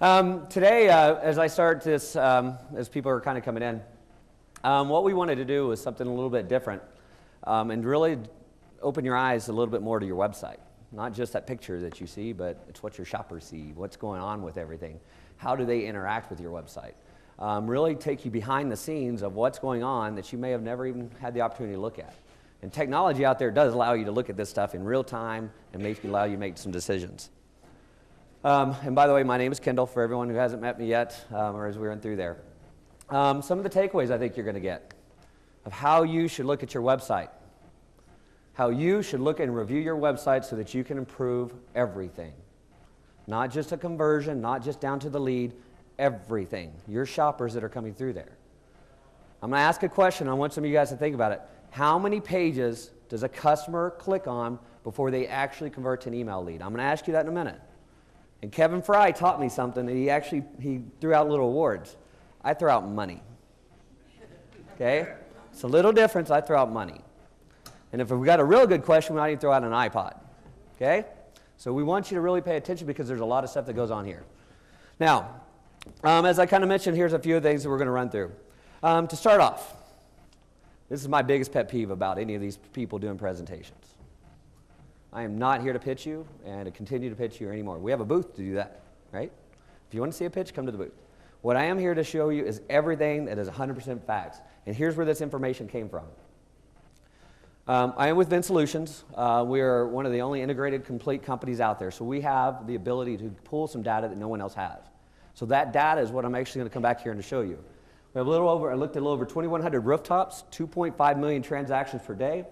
Today, as I start this, as people are kind of coming in, what we wanted to do was something a little bit different and really open your eyes a little bit more to your website. Not just that picture that you see, but it's what your shoppers see, what's going on with everything. How do they interact with your website? Really take you behind the scenes of what's going on that you may have never even had the opportunity to look at. And technology out there does allow you to look at this stuff in real time and allow you to make some decisions. And by the way, my name is Kendall, for everyone who hasn't met me yet, or as we went through there. Some of the takeaways I think you're going to get of how you should look at your website. How you should look and review your website so that you can improve everything. Not just a conversion, not just down to the lead, everything. Your shoppers that are coming through there. I'm going to ask a question. I want some of you guys to think about it. How many pages does a customer click on before they actually convert to an email lead? I'm going to ask you that in a minute. And Kevin Fry taught me something. He threw out little awards. I throw out money. Okay? It's a little difference. I throw out money. And if we've got a real good question, we might even throw out an iPod. Okay? So we want you to really pay attention because there's a lot of stuff that goes on here. Now, as I kind of mentioned, here's a few things that we're going to run through. To start off, this is my biggest pet peeve about any of these people doing presentations. I am not here to pitch you and to continue to pitch you anymore. We have a booth to do that, right? If you want to see a pitch, come to the booth. What I am here to show you is everything that is 100% facts. And here's where this information came from. I am with VinSolutions. We are one of the only integrated, complete companies out there. So we have the ability to pull some data that no one else has. So that data is what I'm actually going to come back here and to show you. We have I looked at a little over 2,100 rooftops, 2.5 million transactions per day.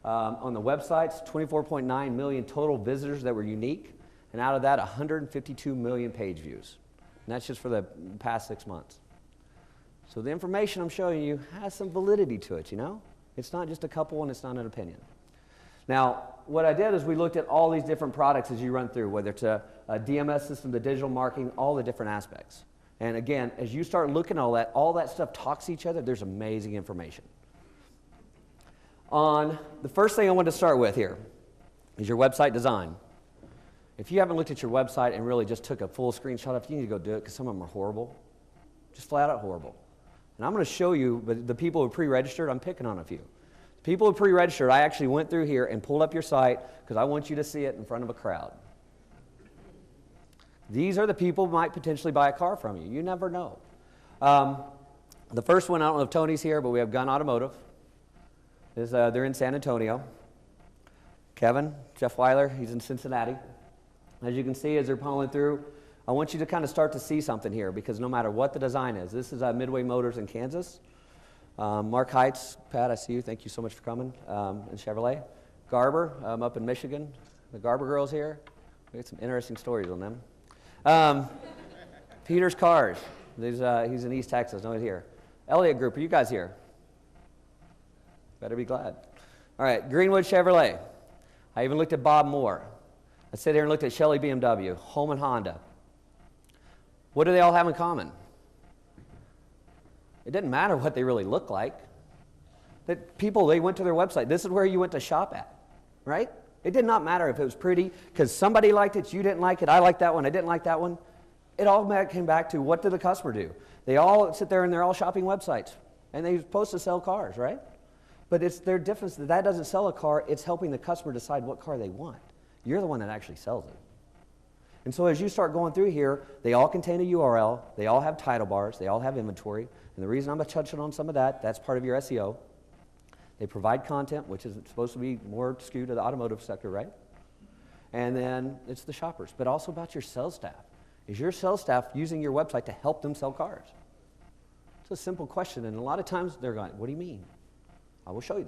On the websites, 24.9 million total visitors that were unique. And out of that, 152 million page views. And that's just for the past 6 months. So the information I'm showing you has some validity to it, you know? It's not just a couple and it's not an opinion. Now, what I did is we looked at all these different products as you run through, whether it's a DMS system, the digital marketing, all the different aspects. And again, as you start looking at all that stuff talks to each other, there's amazing information. The first thing I want to start with here is your website design. If you haven't looked at your website and really just took a full screenshot of it, you need to go do it because some of them are horrible. Just flat out horrible. And I'm going to show you, but the people who pre-registered, I'm picking on a few. People who pre-registered, I actually went through here and pulled up your site because I want you to see it in front of a crowd. These are the people who might potentially buy a car from you. You never know. The first one, I don't know if Tony's here, but we have Gun Automotive. They're in San Antonio. Kevin, Jeff Weiler, he's in Cincinnati. As you can see, as they're pulling through, I want you to kind of start to see something here because no matter what the design is, this is Midway Motors in Kansas. Mark Heitz, Pat, I see you. Thank you so much for coming. And Chevrolet. Garber, up in Michigan. The Garber girls here. We got some interesting stories on them. Peter's Cars. He's in East Texas. No, he's here. Elliott Group, are you guys here? Better be glad. All right, Greenwood Chevrolet. I even looked at Bob Moore. I sat here and looked at Shelley BMW, Holman Honda. What do they all have in common? It didn't matter what they really look like. That people, they went to their website. This is where you went to shop at, right? It did not matter if it was pretty because somebody liked it, you didn't like it, I liked that one, I didn't like that one. It all came back to what did the customer do? They all sit there and they're all shopping websites. And they're supposed to sell cars, right? But it's their difference that doesn't sell a car, it's helping the customer decide what car they want. You're the one that actually sells it. And so as you start going through here, they all contain a URL, they all have title bars, they all have inventory, and the reason I'm touching on some of that, that's part of your SEO. They provide content, which is supposed to be more skewed to the automotive sector, right? And then it's the shoppers, but also about your sales staff. Is your sales staff using your website to help them sell cars? It's a simple question, and a lot of times they're going, what do you mean? I will show you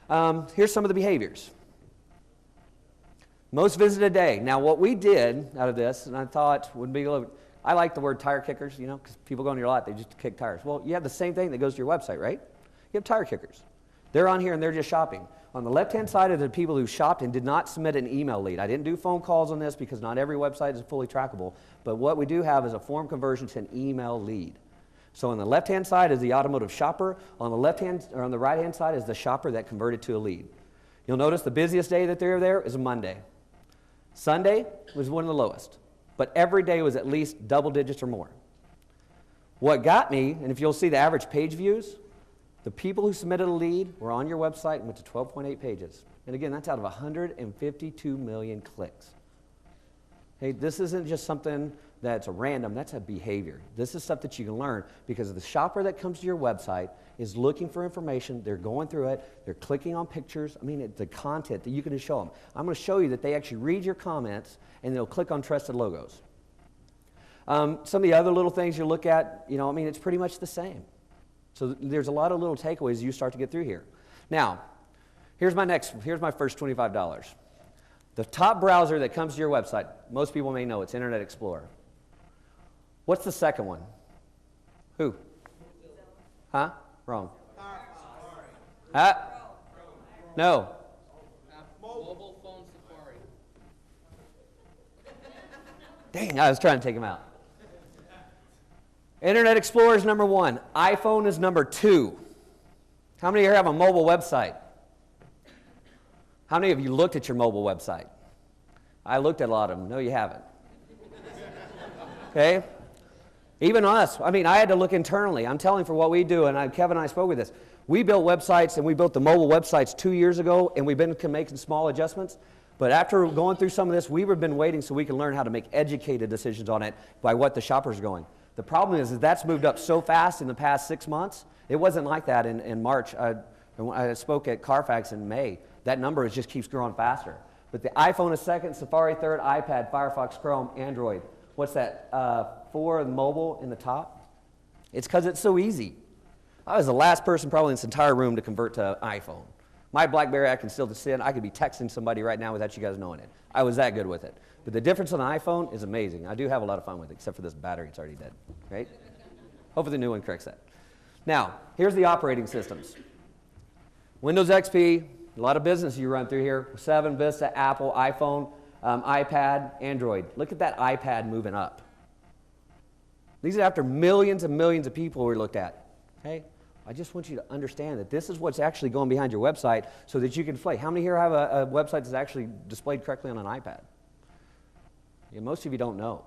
that. Here's some of the behaviors. Most visited day. Now, what we did out of this, and I thought would be a little, I like the word tire kickers, you know, because people go on your lot, they just kick tires. Well, you have the same thing that goes to your website, right? You have tire kickers. They're on here and they're just shopping. On the left-hand side are the people who shopped and did not submit an email lead. I didn't do phone calls on this because not every website is fully trackable, but what we do have is a form conversion to an email lead. So on the left-hand side is the automotive shopper. On the right-hand side is the shopper that converted to a lead. You'll notice the busiest day that they're there is a Monday. Sunday was one of the lowest. but every day was at least double digits or more. What got me, and if you'll see the average page views, the people who submitted a lead were on your website and went to 12.8 pages. And again, that's out of 152 million clicks. Hey, this isn't just something that's random, that's a behavior. This is stuff that you can learn because the shopper that comes to your website is looking for information, they're going through it, they're clicking on pictures. I mean, it's the content that you can just show them. I'm going to show you that they actually read your comments and they'll click on trusted logos. Some of the other little things you look at, I mean, it's pretty much the same. So there's a lot of little takeaways you start to get through here. Now, here's my first $25. The top browser that comes to your website, most people may know it's Internet Explorer. What's the second one? Who? Huh? Wrong. No. Mobile phone Safari. Dang, I was trying to take him out. Internet Explorer is number 1. iPhone is number 2. How many here have a mobile website? How many of you looked at your mobile website? I looked at a lot of them. No, you haven't. Okay? Even us. I mean, I had to look internally. I'm telling for what we do, and Kevin and I spoke with this. We built websites, and we built the mobile websites 2 years ago, and we've been making small adjustments. But after going through some of this, we've been waiting so we can learn how to make educated decisions on it by what the shopper's going. The problem is that's moved up so fast in the past 6 months. It wasn't like that in March. I spoke at Carfax in May. That number just keeps growing faster. But the iPhone is second, Safari third, iPad, Firefox, Chrome, Android. What's that? 4 mobile in the top? It's because it's so easy. I was the last person probably in this entire room to convert to iPhone. My BlackBerry, I can still send. I could be texting somebody right now without you guys knowing it. I was that good with it. But the difference on the iPhone is amazing. I do have a lot of fun with it, except for this battery. It's already dead, right? Hopefully the new one corrects that. Now, here's the operating systems. Windows XP, a lot of business you run through here. 7, Vista, Apple, iPhone, iPad, Android. Look at that iPad moving up. These are after millions and millions of people we looked at. Okay? I just want you to understand that this is what's actually going behind your website so that you can display. How many here have a website that's actually displayed correctly on an iPad? Yeah, most of you don't know.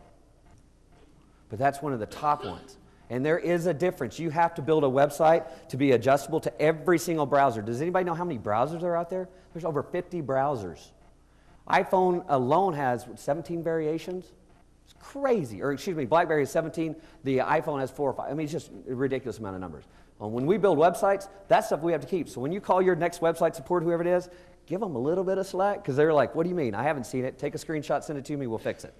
But that's one of the top ones. And there is a difference. You have to build a website to be adjustable to every single browser. Does anybody know how many browsers are out there? There's over 50 browsers. iPhone alone has 17 variations. It's crazy. Or excuse me, BlackBerry has 17. The iPhone has 4 or 5. I mean, it's just a ridiculous amount of numbers. When we build websites, that's stuff we have to keep. So when you call your next website support, whoever it is, give them a little bit of slack because they're like, what do you mean? I haven't seen it. Take a screenshot, send it to me, we'll fix it.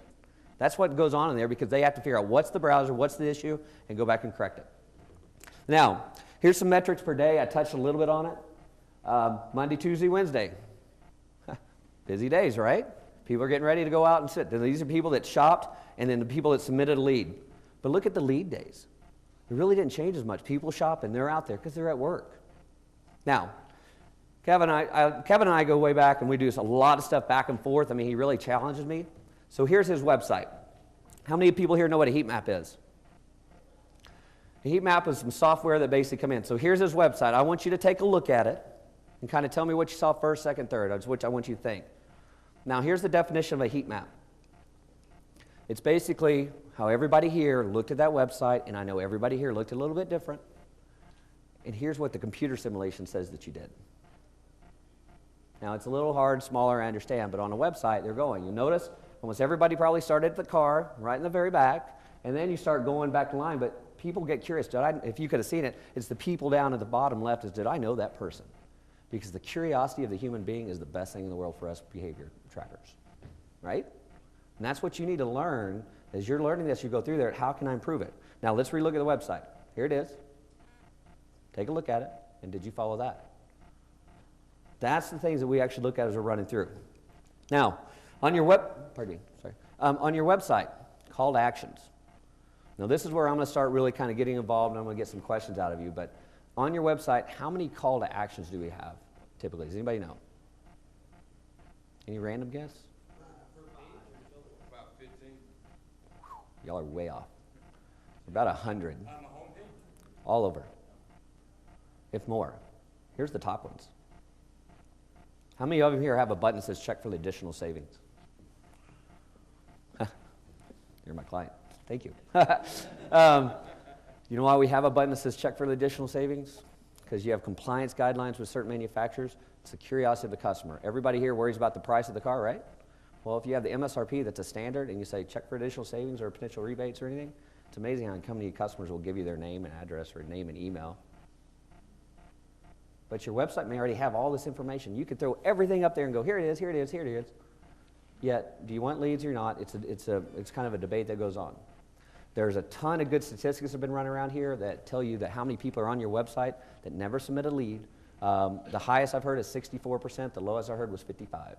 That's what goes on in there because they have to figure out what's the browser, what's the issue, and go back and correct it. Now, here's some metrics per day. I touched a little bit on it. Monday, Tuesday, Wednesday. Busy days, right? People are getting ready to go out and sit. These are people that shopped and then the people that submitted a lead. But look at the lead days. It really didn't change as much. People shop and they're out there because they're at work. Now, Kevin and I go way back and we do a lot of stuff back and forth. I mean, he really challenges me. So here's his website. How many people here know what a heat map is? A heat map is some software that basically come in. So here's his website. I want you to take a look at it and kind of tell me what you saw first, second, third, which I want you to think. Now here's the definition of a heat map. It's basically how everybody here looked at that website, and I know everybody here looked a little bit different. And here's what the computer simulation says that you did. Now it's a little hard, smaller, I understand, but on a website they're going. You notice almost everybody probably started at the car, right in the very back, and then you start going back to line, but people get curious. If you could have seen it, it's the people down at the bottom left is, did I know that person? Because the curiosity of the human being is the best thing in the world for us behavior trackers, right? And that's what you need to learn. As you're learning this, you go through there, how can I improve it? Now let's relook at the website. Here it is. Take a look at it, and did you follow that? That's the things that we actually look at as we're running through. Now, on your on your website, call to actions. Now this is where I'm going to start really kind of getting involved, and I'm going to get some questions out of you. But on your website, how many call to actions do we have typically? Does anybody know? Any random guess? About 15. Y'all are way off. About 100. All over. If more. Here's the top ones. How many of you here have a button that says check for the additional savings? You're my client. Thank you. You know why we have a button that says check for the additional savings? Because you have compliance guidelines with certain manufacturers. It's the curiosity of the customer. Everybody here worries about the price of the car, right? Well, if you have the MSRP that's a standard and you say check for additional savings or potential rebates or anything, it's amazing how many customers will give you their name and address or name and email. But your website may already have all this information. You could throw everything up there and go, here it is, here it is, here it is. Yet, do you want leads or not? It's kind of a debate that goes on. There's a ton of good statistics that have been running around here that tell you that how many people are on your website that never submit a lead. The highest I've heard is 64%. The lowest I heard was 55%.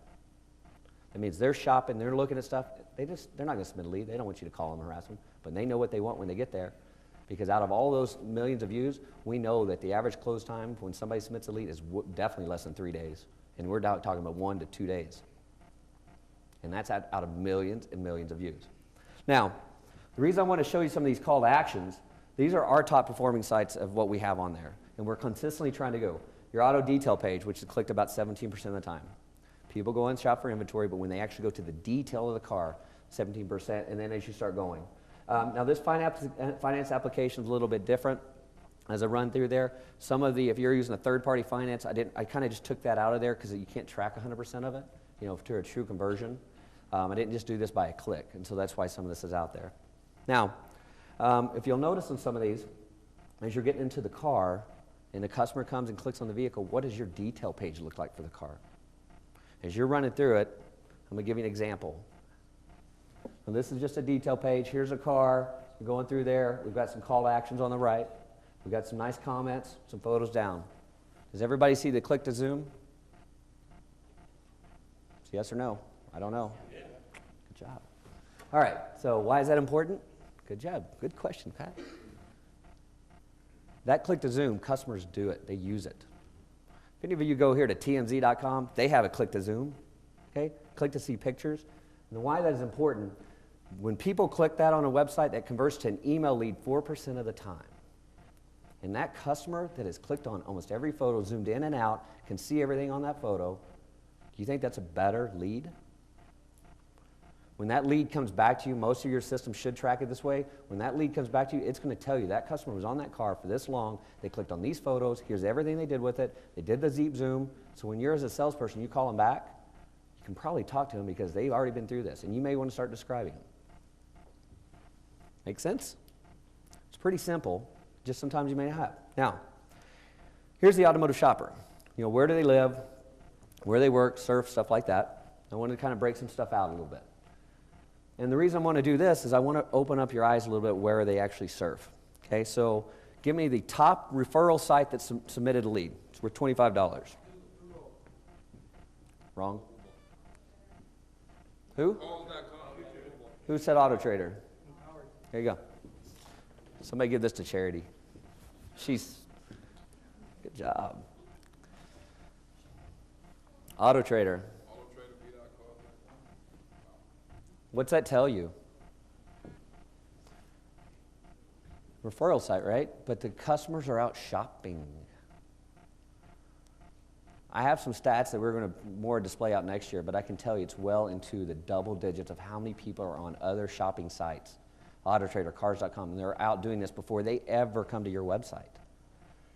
That means they're shopping, they're looking at stuff. They're not going to submit a lead. They don't want you to call them and harass them, but they know what they want when they get there. Because out of all those millions of views, we know that the average close time when somebody submits a lead is definitely less than 3 days. And we're talking about 1 to 2 days. And that's out of millions and millions of views. Now, the reason I want to show you some of these call to actions, these are our top performing sites of what we have on there. And we're consistently trying to go. Your auto detail page, which is clicked about 17% of the time. People go and shop for inventory, but when they actually go to the detail of the car, 17%, and then as you start going. Now this finance application is a little bit different as I run through there. Some of the, if you're using a third-party finance, I kind of just took that out of there because you can't track 100% of it, you know, to a true conversion. I didn't just do this by a click, and so that's why some of this is out there. Now, if you'll notice in some of these, as you're getting into the car and the customer comes and clicks on the vehicle, what does your detail page look like for the car? As you're running through it, I'm going to give you an example. So this is just a detail page. Here's a car. You're going through there. We've got some call to actions on the right. We've got some nice comments, some photos down. Does everybody see the click to zoom? It's yes or no? I don't know. Yeah. Good job. All right, so why is that important? Good job. Good question, Pat. That click to zoom, customers do it. They use it. If any of you go here to tmz.com, they have a click to zoom, okay? Click to see pictures. And why that is important, when people click that on a website, that converts to an email lead 4% of the time. And that customer that has clicked on almost every photo, zoomed in and out, can see everything on that photo, do you think that's a better lead? When that lead comes back to you, most of your systems should track it this way. When that lead comes back to you, it's going to tell you that customer was on that car for this long. They clicked on these photos. Here's everything they did with it. They did the Zeep Zoom. So when you're as a salesperson, you call them back, you can probably talk to them because they've already been through this. And you may want to start describing them. Make sense? It's pretty simple. Just sometimes you may have. Now, here's the automotive shopper. You know, where do they live? Where they work, surf, stuff like that. I want to kind of break some stuff out a little bit. And the reason I want to do this is I want to open up your eyes a little bit where they actually surf. Okay, so give me the top referral site that submitted a lead. It's worth $25. Wrong. Who? Who said Auto Trader? There you go. Somebody give this to Charity. She's, good job. Auto Trader. What's that tell you? Referral site, right? But the customers are out shopping. I have some stats that we're going to more display out next year, but I can tell you it's well into the double digits of how many people are on other shopping sites, Auto Trader, Cars.com, and they're out doing this before they ever come to your website.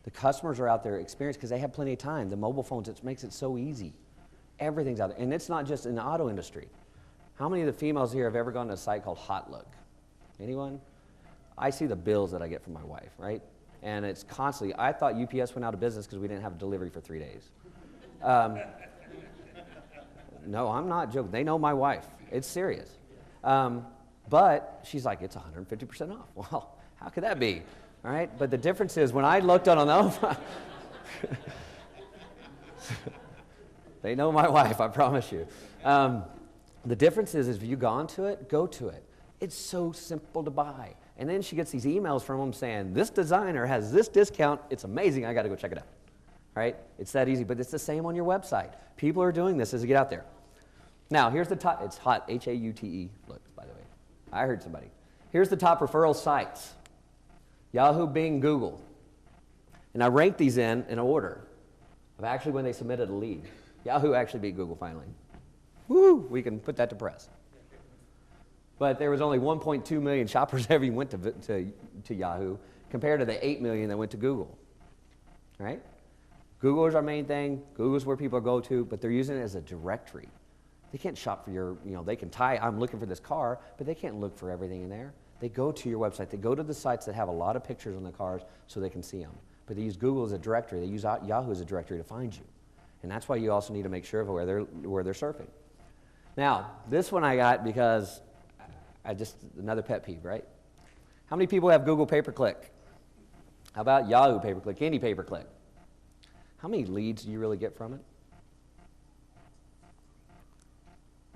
The customers are out there experienced because they have plenty of time. The mobile phones, it makes it so easy. Everything's out there. And it's not just in the auto industry. How many of the females here have ever gone to a site called Hot Look? Anyone? I see the bills that I get from my wife, right? And it's constantly, I thought UPS went out of business because we didn't have delivery for 3 days. No, I'm not joking. They know my wife. It's serious. But she's like, it's 150% off. Well, how could that be? All right? But the difference is when I looked on them, they know my wife, I promise you. The difference is if you gone to it, go to it. It's so simple to buy. And then she gets these emails from them saying, this designer has this discount. It's amazing. I got to go check it out. Right? It's that easy. But it's the same on your website. People are doing this as you get out there. Now, here's the top. It's hot. H-A-U-T-E. Look, by the way. I heard somebody. Here's the top referral sites. Yahoo, Bing, Google. And I ranked these in order of actually when they submitted a lead. Yahoo actually beat Google finally. Woo! We can put that to press. But there was only 1.2 million shoppers ever went to Yahoo compared to the 8 million that went to Google, right? Google is our main thing. Google is where people go to, but they're using it as a directory. They can't shop for your, they can I'm looking for this car, but they can't look for everything in there. They go to your website. They go to the sites that have a lot of pictures on the cars so they can see them. But they use Google as a directory. They use Yahoo as a directory to find you. And that's why you also need to make sure of where they're surfing. Now, this one I got because another pet peeve, right? How many people have Google pay-per-click? How about Yahoo pay-per-click, any pay-per-click? How many leads do you really get from it?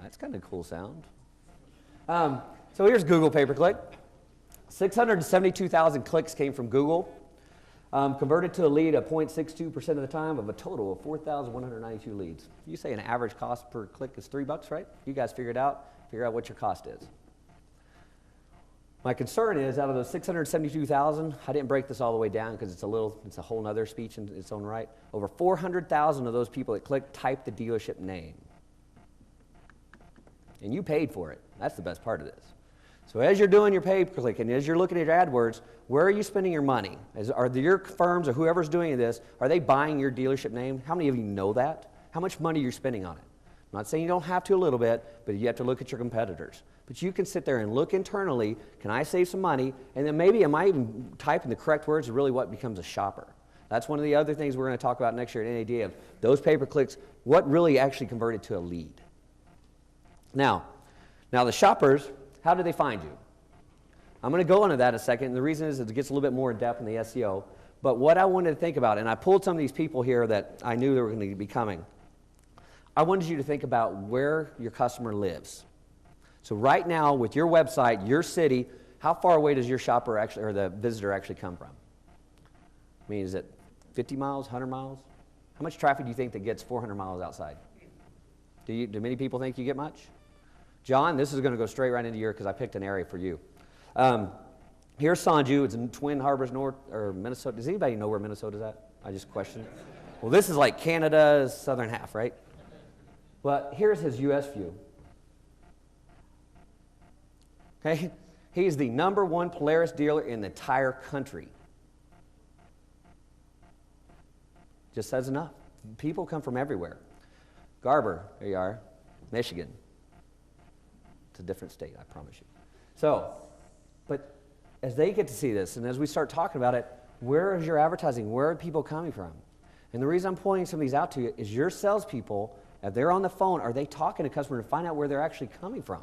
That's kind of a cool sound. So here's Google pay-per-click. 672,000 clicks came from Google. Converted to a lead at 0.62% of the time of a total of 4,192 leads. You say an average cost per click is $3, right? You guys figure it out. Figure out what your cost is. My concern is, out of those 672,000, I didn't break this all the way down because it's a whole nother speech in its own right. Over 400,000 of those people that clicked typed the dealership name. And you paid for it. That's the best part of this. So as you're doing your pay-per-click and as you're looking at your AdWords, where are you spending your money? Are your firms or whoever's doing this, are they buying your dealership name? How many of you know that? How much money you're spending on it? I'm not saying you don't have to a little bit, but you have to look at your competitors. But you can sit there and look internally, can I save some money? And then maybe am I even typing the correct words is really what becomes a shopper. That's one of the other things we're going to talk about next year at NAD of those pay-per-clicks, what really actually converted to a lead. Now the shoppers, how do they find you? I'm going to go into that in a second, and the reason is it gets a little bit more in depth in the SEO. But what I wanted to think about, and I pulled some of these people here that I knew they were going to be coming. I wanted you to think about where your customer lives. So right now, with your website, your city, how far away does your shopper actually, or the visitor actually come from? I mean, is it 50 miles, 100 miles? How much traffic do you think that gets 400 miles outside? Do many people think you get much? John, this is going to go straight right into because I picked an area for you. Here's Sanju. It's in Twin Harbors, North, or Minnesota. Does anybody know where Minnesota's at? I just questioned it. Well, this is like Canada's southern half, right? But here's his U.S. view. Okay? He's the #1 Polaris dealer in the entire country. Just says enough. People come from everywhere. Garber, there you are, Michigan. It's a different state, I promise you. So, but as they get to see this, and as we start talking about it, where is your advertising? Where are people coming from? And the reason I'm pointing some of these out to you is your salespeople, if they're on the phone, are they talking to customers to find out where they're actually coming from?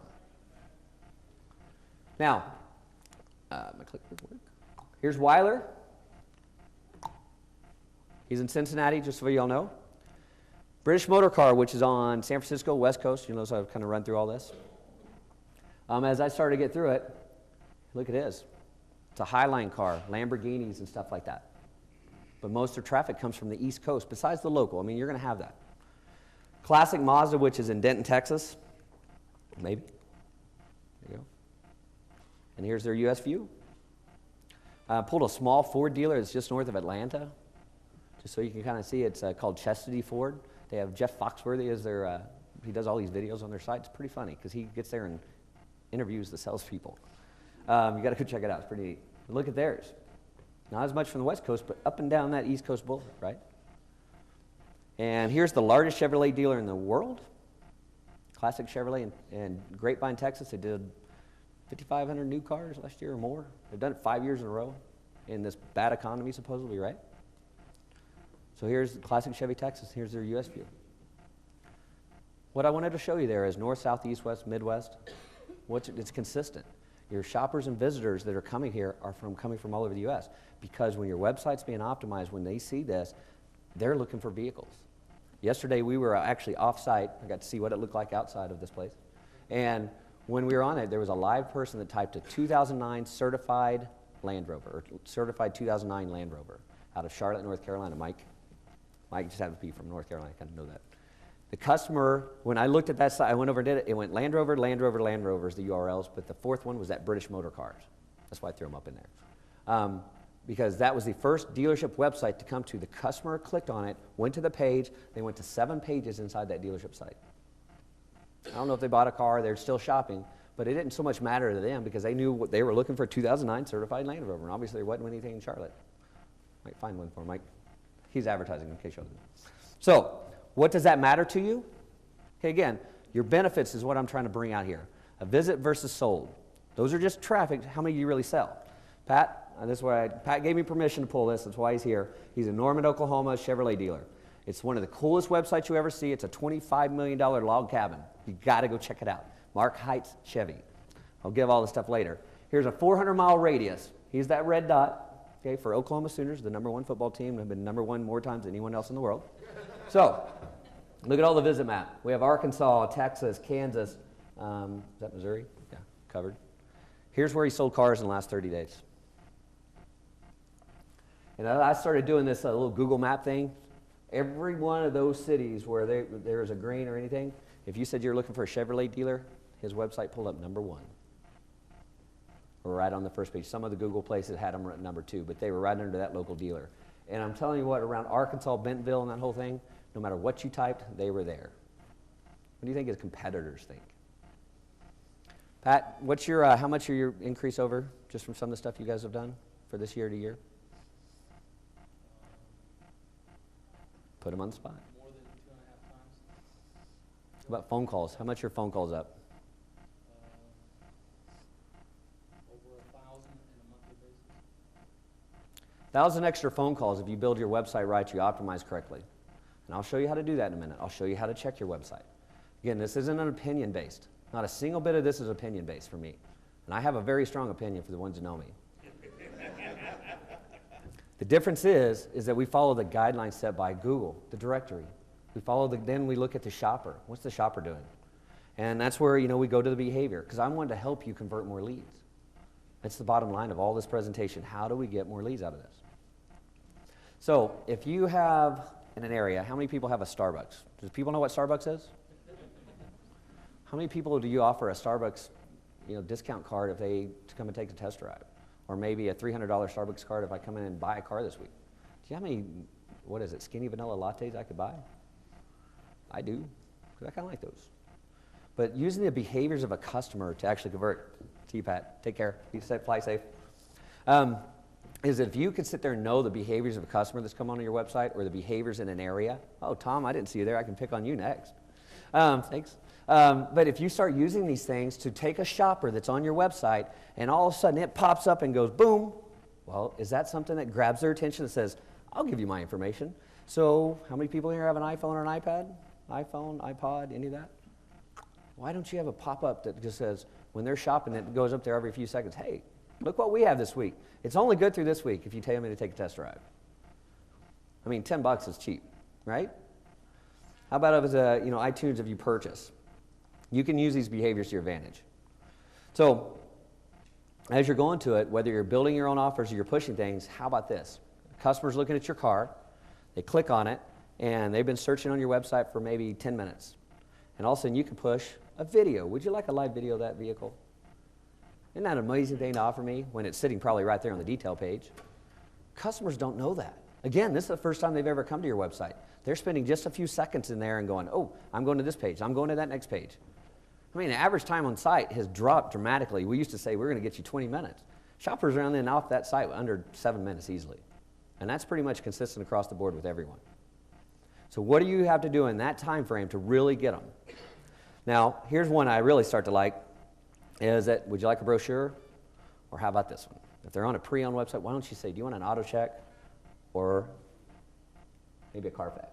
Now, my clicker work. Here's Weiler. He's in Cincinnati, just so you all know. British Motor Car, which is on San Francisco, West Coast. You know, so I've kind of run through all this. As I started to get through it, look at this. It's a Highline car, Lamborghinis and stuff like that. But most of the traffic comes from the East Coast, besides the local. I mean, you're going to have that. Classic Mazda, which is in Denton, Texas. Maybe. There you go. And here's their U.S. view. Pulled a small Ford dealer that's just north of Atlanta, just so you can kind of see. It's called Chastity Ford. They have Jeff Foxworthy as their, he does all these videos on their site. It's pretty funny because he gets there and interviews the salespeople. You got to go check it out. It's pretty neat. But look at theirs. Not as much from the West Coast, but up and down that East Coast boulevard, right? And here's the largest Chevrolet dealer in the world. Classic Chevrolet in Grapevine, Texas. They did 5,500 new cars last year or more. They've done it 5 years in a row in this bad economy, supposedly, right? So here's Classic Chevy, Texas. Here's their U.S. view. What I wanted to show you there is north, south, east, west, midwest. It's consistent. Your shoppers and visitors that are coming here are coming from all over the U.S. because when your website's being optimized, when they see this, they're looking for vehicles. Yesterday we were actually off-site. I got to see what it looked like outside of this place. And when we were on it, there was a live person that typed a 2009 certified Land Rover, or certified 2009 Land Rover out of Charlotte, North Carolina. Mike just happened to be from North Carolina. I kind of know that. The customer, when I looked at that site, I went over and did it. It went Land Rover, Land Rover, Land Rover is the URLs, but the fourth one was that British Motor Cars. That's why I threw them up in there. Because that was the first dealership website to come to. The customer clicked on it, went to the page. They went to 7 pages inside that dealership site. I don't know if they bought a car. They're still shopping. But it didn't so much matter to them because they knew what they were looking for, a 2009 certified Land Rover. And obviously there wasn't anything in Charlotte. Might find one for Mike. He's advertising in case you don't know. So what does that matter to you? Okay, again, your benefits is what I'm trying to bring out here. A visit versus sold. Those are just traffic. How many do you really sell? Pat, this is why Pat gave me permission to pull this. That's why he's here. He's in Norman, Oklahoma, Chevrolet dealer. It's one of the coolest websites you ever see. It's a $25 million log cabin. You got to go check it out. Mark Heights Chevy. I'll give all the stuff later. Here's a 400-mile radius. He's that red dot, okay, for Oklahoma Sooners, the #1 football team. Have been #1 more times than anyone else in the world. So, look at all the visit map. We have Arkansas, Texas, Kansas. Is that Missouri? Yeah, covered. Here's where he sold cars in the last 30 days. And I started doing this little Google map thing. Every one of those cities where there is a green or anything, if you said you're looking for a Chevrolet dealer, his website pulled up #1. Or right on the first page. Some of the Google places had them at #2, but they were right under that local dealer. And I'm telling you what, around Arkansas, Bentonville, and that whole thing, no matter what you typed, they were there. What do you think his competitors think? Pat, what's your, how much are your increase over, just from some of the stuff you guys have done for this year to year? Put him on the spot. More than 2.5 times. How about phone calls? How much are your phone calls up? Over 1,000 in a monthly basis. 1,000 extra phone calls if you build your website right, you optimize correctly. And I'll show you how to do that in a minute. I'll show you how to check your website. Again, this isn't an opinion-based. Not a single bit of this is opinion-based for me. And I have a very strong opinion for the ones who know me. The difference is that we follow the guidelines set by Google, the directory. We follow then we look at the shopper. What's the shopper doing? And that's where, we go to the behavior, because I wanted to help you convert more leads. That's the bottom line of all this presentation. How do we get more leads out of this? So if you have, in an area, how many people have a Starbucks? Does people know what Starbucks is? How many people do you offer a Starbucks, discount card if they come and take a test drive? Or maybe a $300 Starbucks card if I come in and buy a car this week. Do you know how many, skinny vanilla lattes I could buy? I do, because I kind of like those. But using the behaviors of a customer to actually convert, see you, Pat, take care, be safe, fly safe, is that if you could sit there and know the behaviors of a customer that's come onto your website or the behaviors in an area, oh, Tom, I didn't see you there, I can pick on you next. Thanks. But if you start using these things to take a shopper that's on your website and all of a sudden it pops up and goes boom, well, is that something that grabs their attention that says, I'll give you my information? So how many people here have an iPhone or an iPad? iPhone, iPod, any of that? Why don't you have a pop-up that just says, when they're shopping, it goes up there every few seconds, hey, look what we have this week. It's only good through this week if you tell me to take a test drive. I mean, $10 is cheap, right? How about if it's a, iTunes if you purchase? You can use these behaviors to your advantage. So as you're going to it, whether you're building your own offers or you're pushing things, how about this? The customer's looking at your car, they click on it, and they've been searching on your website for maybe 10 minutes. And all of a sudden you can push a video. Would you like a live video of that vehicle? Isn't that an amazing thing to offer me when it's sitting probably right there on the detail page? Customers don't know that. Again, this is the first time they've ever come to your website. They're spending just a few seconds in there and going, oh, I'm going to this page, I'm going to that next page. I mean, the average time on site has dropped dramatically. We used to say we're going to get you 20 minutes. Shoppers are on and off that site under 7 minutes easily. And that's pretty much consistent across the board with everyone. So what do you have to do in that time frame to really get them? Now, here's one I really start to like, is that, would you like a brochure? Or how about this one? If they're on a pre-owned website, why don't you say, do you want an auto check? Or maybe a Carfax?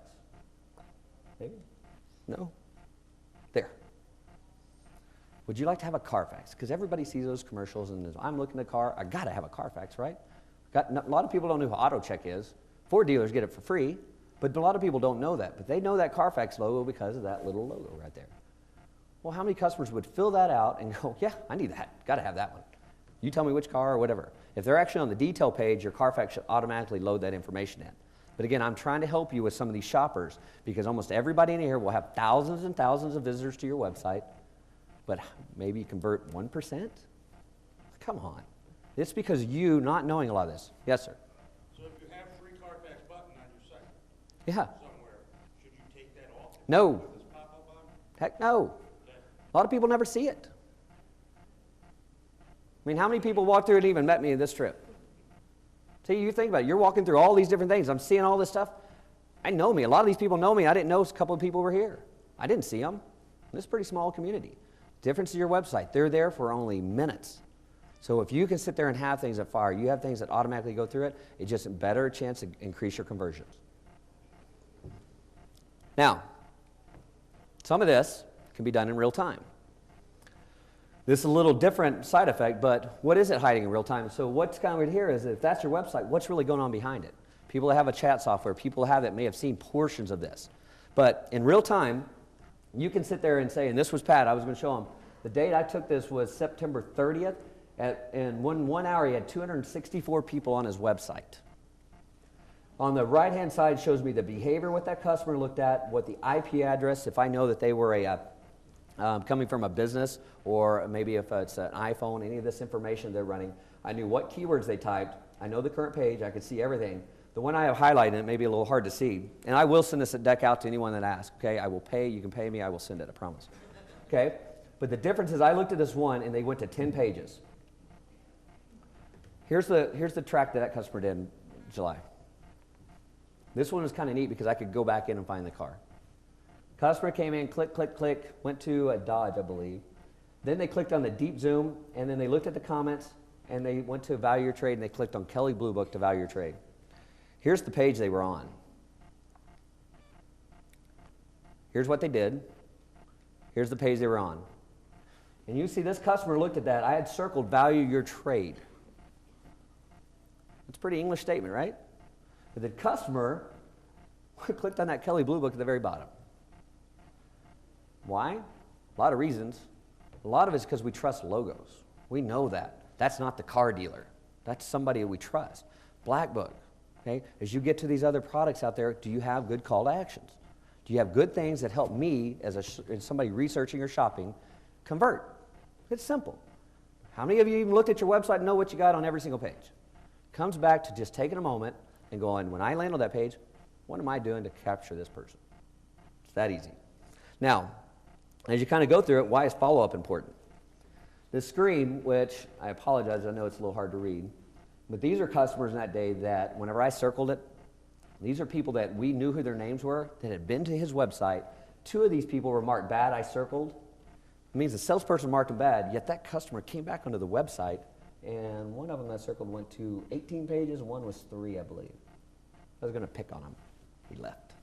Maybe? No? There. Would you like to have a Carfax? Because everybody sees those commercials and I'm looking at a car, I gotta have a Carfax, right? A lot of people don't know who auto check is. Ford dealers get it for free, but a lot of people don't know that. But they know that Carfax logo because of that little logo right there. Well, how many customers would fill that out and go, yeah, I need that, gotta have that one. You tell me which car or whatever. If they're actually on the detail page, your Carfax should automatically load that information in. But again, I'm trying to help you with some of these shoppers because almost everybody in here will have thousands and thousands of visitors to your website, but maybe you convert 1%? Come on. It's because you not knowing a lot of this. Yes, sir? So if you have free Carfax button on your site Yeah. somewhere, should you take that off? No. With this pop-up on? Heck no. Okay. A lot of people never see it. I mean, how many people walked through and even met me in this trip? See, you think about it. You're walking through all these different things. I'm seeing all this stuff. I know me. A lot of these people know me. I didn't know a couple of people were here. I didn't see them. This is a pretty small community. Difference is your website. They're there for only minutes. So if you can sit there and have things that fire, you have things that automatically go through it, it's just a better chance to increase your conversions. Now, some of this can be done in real time. This is a little different side effect, but what is it hiding in real time? So what's kind of here is if that's your website, what's really going on behind it? People that have a chat software, people that may have seen portions of this. But in real time, you can sit there and say, and this was Pat, I was going to show him, the date I took this was September 30th, and 1 hour he had 264 people on his website. On the right-hand side shows me the behavior, what that customer looked at, what the IP address, if I know that they were coming from a business, or maybe if it's an iPhone, any of this information they're running. I knew what keywords they typed. I know the current page. I could see everything. The one I have highlighted, it may be a little hard to see. And I will send this deck out to anyone that asks. Okay, I will pay. You can pay me. I will send it. I promise. Okay? But the difference is I looked at this one, and they went to 10 pages. Here's the track that customer did in July. This one was kind of neat because I could go back in and find the car. Customer came in, click, click, click, went to a Dodge, I believe. Then they clicked on the deep zoom, and then they looked at the comments, and they went to value your trade, and they clicked on Kelly Blue Book to value your trade. Here's the page they were on. Here's what they did. Here's the page they were on. And you see this customer looked at that. I had circled value your trade. That's a pretty English statement, right? But the customer clicked on that Kelly Blue Book at the very bottom. Why? A lot of reasons. A lot of it's because we trust logos. We know that. That's not the car dealer. That's somebody we trust. Black Book. Okay? As you get to these other products out there, do you have good call to actions? Do you have good things that help me as somebody researching or shopping convert? It's simple. How many of you even looked at your website and know what you got on every single page? Comes back to just taking a moment and going, when I land on that page, what am I doing to capture this person? It's that easy. Now, as you kind of go through it, why is follow-up important? This screen, which I apologize, I know it's a little hard to read, but these are customers in that day that whenever I circled it, these are people that we knew who their names were, that had been to his website. 2 of these people were marked bad, I circled. It means the salesperson marked them bad, yet that customer came back onto the website, and one of them I circled went to 18 pages, and one was 3, I believe. I was going to pick on him. He left.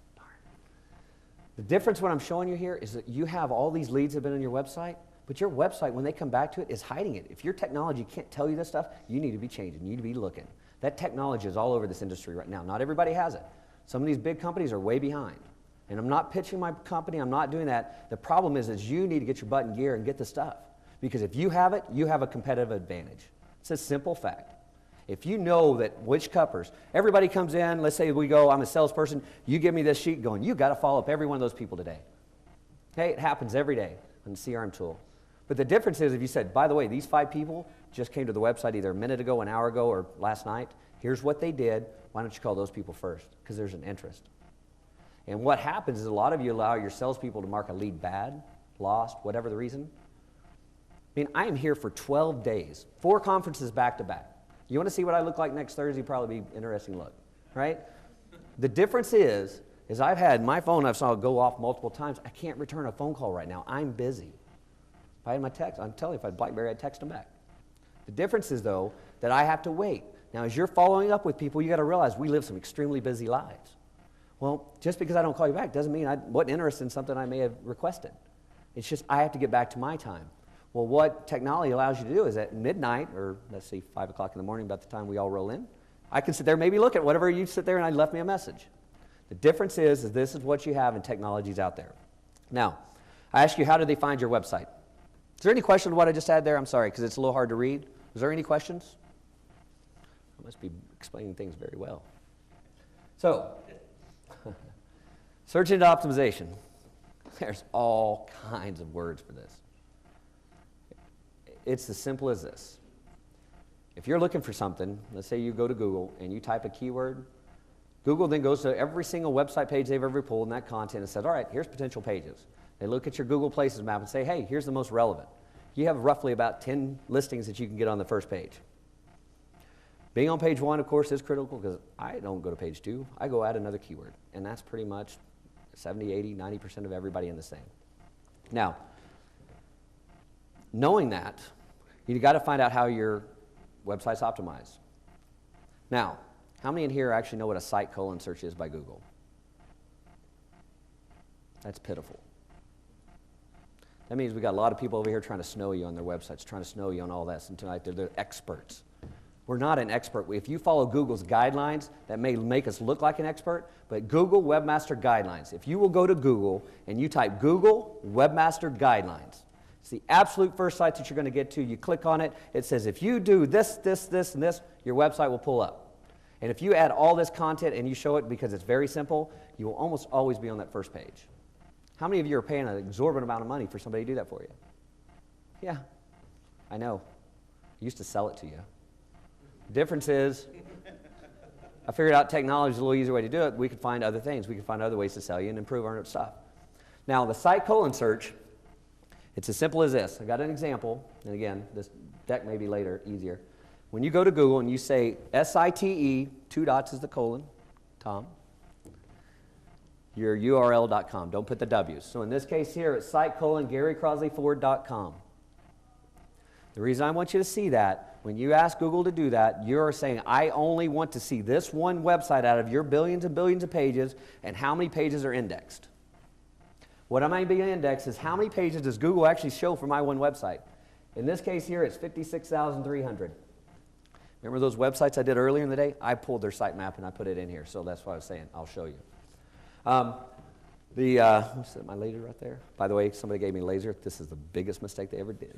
The difference what I'm showing you here is that you have all these leads that have been on your website, but your website, when they come back to it, is hiding it. If your technology can't tell you this stuff, you need to be changing. You need to be looking. That technology is all over this industry right now. Not everybody has it. Some of these big companies are way behind. And I'm not pitching my company. I'm not doing that. The problem is you need to get your butt in gear and get the stuff. Because if you have it, you have a competitive advantage. It's a simple fact. If you know that which cuppers, everybody comes in, let's say we go, I'm a salesperson, you give me this sheet going, you got to follow up every one of those people today. Okay, it happens every day on the CRM tool. But the difference is if you said, by the way, these 5 people just came to the website either a minute ago, an hour ago, or last night, here's what they did, why don't you call those people first? Because there's an interest. And what happens is a lot of you allow your salespeople to mark a lead bad, lost, whatever the reason. I mean, I am here for 12 days, 4 conferences back to back. You want to see what I look like next Thursday? Probably be interesting look, right? The difference is I've had my phone, I've saw it go off multiple times. I can't return a phone call right now. I'm busy. If I had my text, I'm telling you, if I had BlackBerry, I'd text them back. The difference is, though, that I have to wait. Now, as you're following up with people, you got to realize we live some extremely busy lives. Well, just because I don't call you back doesn't mean I wasn't interested in something I may have requested. It's just I have to get back to my time. Well, what technology allows you to do is at midnight, or let's say 5 o'clock in the morning, about the time we all roll in, I can sit there, maybe look at whatever you sit there and I left me a message. The difference is this is what you have and technology's out there. Now, I ask you, how do they find your website? Is there any question on what I just had there? I'm sorry, because it's a little hard to read. Is there any questions? I must be explaining things very well. So, search engine optimization. There's all kinds of words for this. It's as simple as this. If you're looking for something, let's say you go to Google and you type a keyword, Google then goes to every single website page they've ever pulled in that content and said, all right, here's potential pages. They look at your Google Places map and say, hey, here's the most relevant. you have roughly about 10 listings that you can get on the first page. Being on page 1, of course, is critical because I don't go to page 2. I go add another keyword, and that's pretty much 70, 80, 90% of everybody in this thing. Now, knowing that, you got to find out how your website's optimized. Now, how many in here actually know what a site colon search is by Google? That's pitiful. That means we got a lot of people over here trying to snow you on their websites, trying to snow you on all this, and tonight they're experts. We're not an expert. If you follow Google's guidelines, that may make us look like an expert, but Google Webmaster Guidelines, if you will go to Google and you type Google Webmaster Guidelines, it's the absolute first site that you're going to get to. You click on it, it says if you do this, this, this, and this, your website will pull up. And if you add all this content and you show it because it's very simple, you will almost always be on that first page. How many of you are paying an exorbitant amount of money for somebody to do that for you? Yeah, I know. I used to sell it to you. Difference is, I figured out technology is a little easier way to do it. We could find other things. We could find other ways to sell you and improve our stuff. Now, the site colon search, it's as simple as this. I got an example, and again, this deck may be later, easier. When you go to Google and you say SITE, 2 dots is the colon, Tom, your URL.com. Don't put the W's. So in this case here, it's site:GaryCrosleyFord.com. The reason I want you to see that, when you ask Google to do that, you're saying, I only want to see this one website out of your billions and billions of pages, and how many pages are indexed. What I mean by indexed is how many pages does Google actually show for my one website. In this case here, it's 56,300. Remember those websites I did earlier in the day? I pulled their site map and I put it in here, so that's what I was saying. I'll show you. What's that, my laser right there? By the way, somebody gave me laser. This is the biggest mistake they ever did.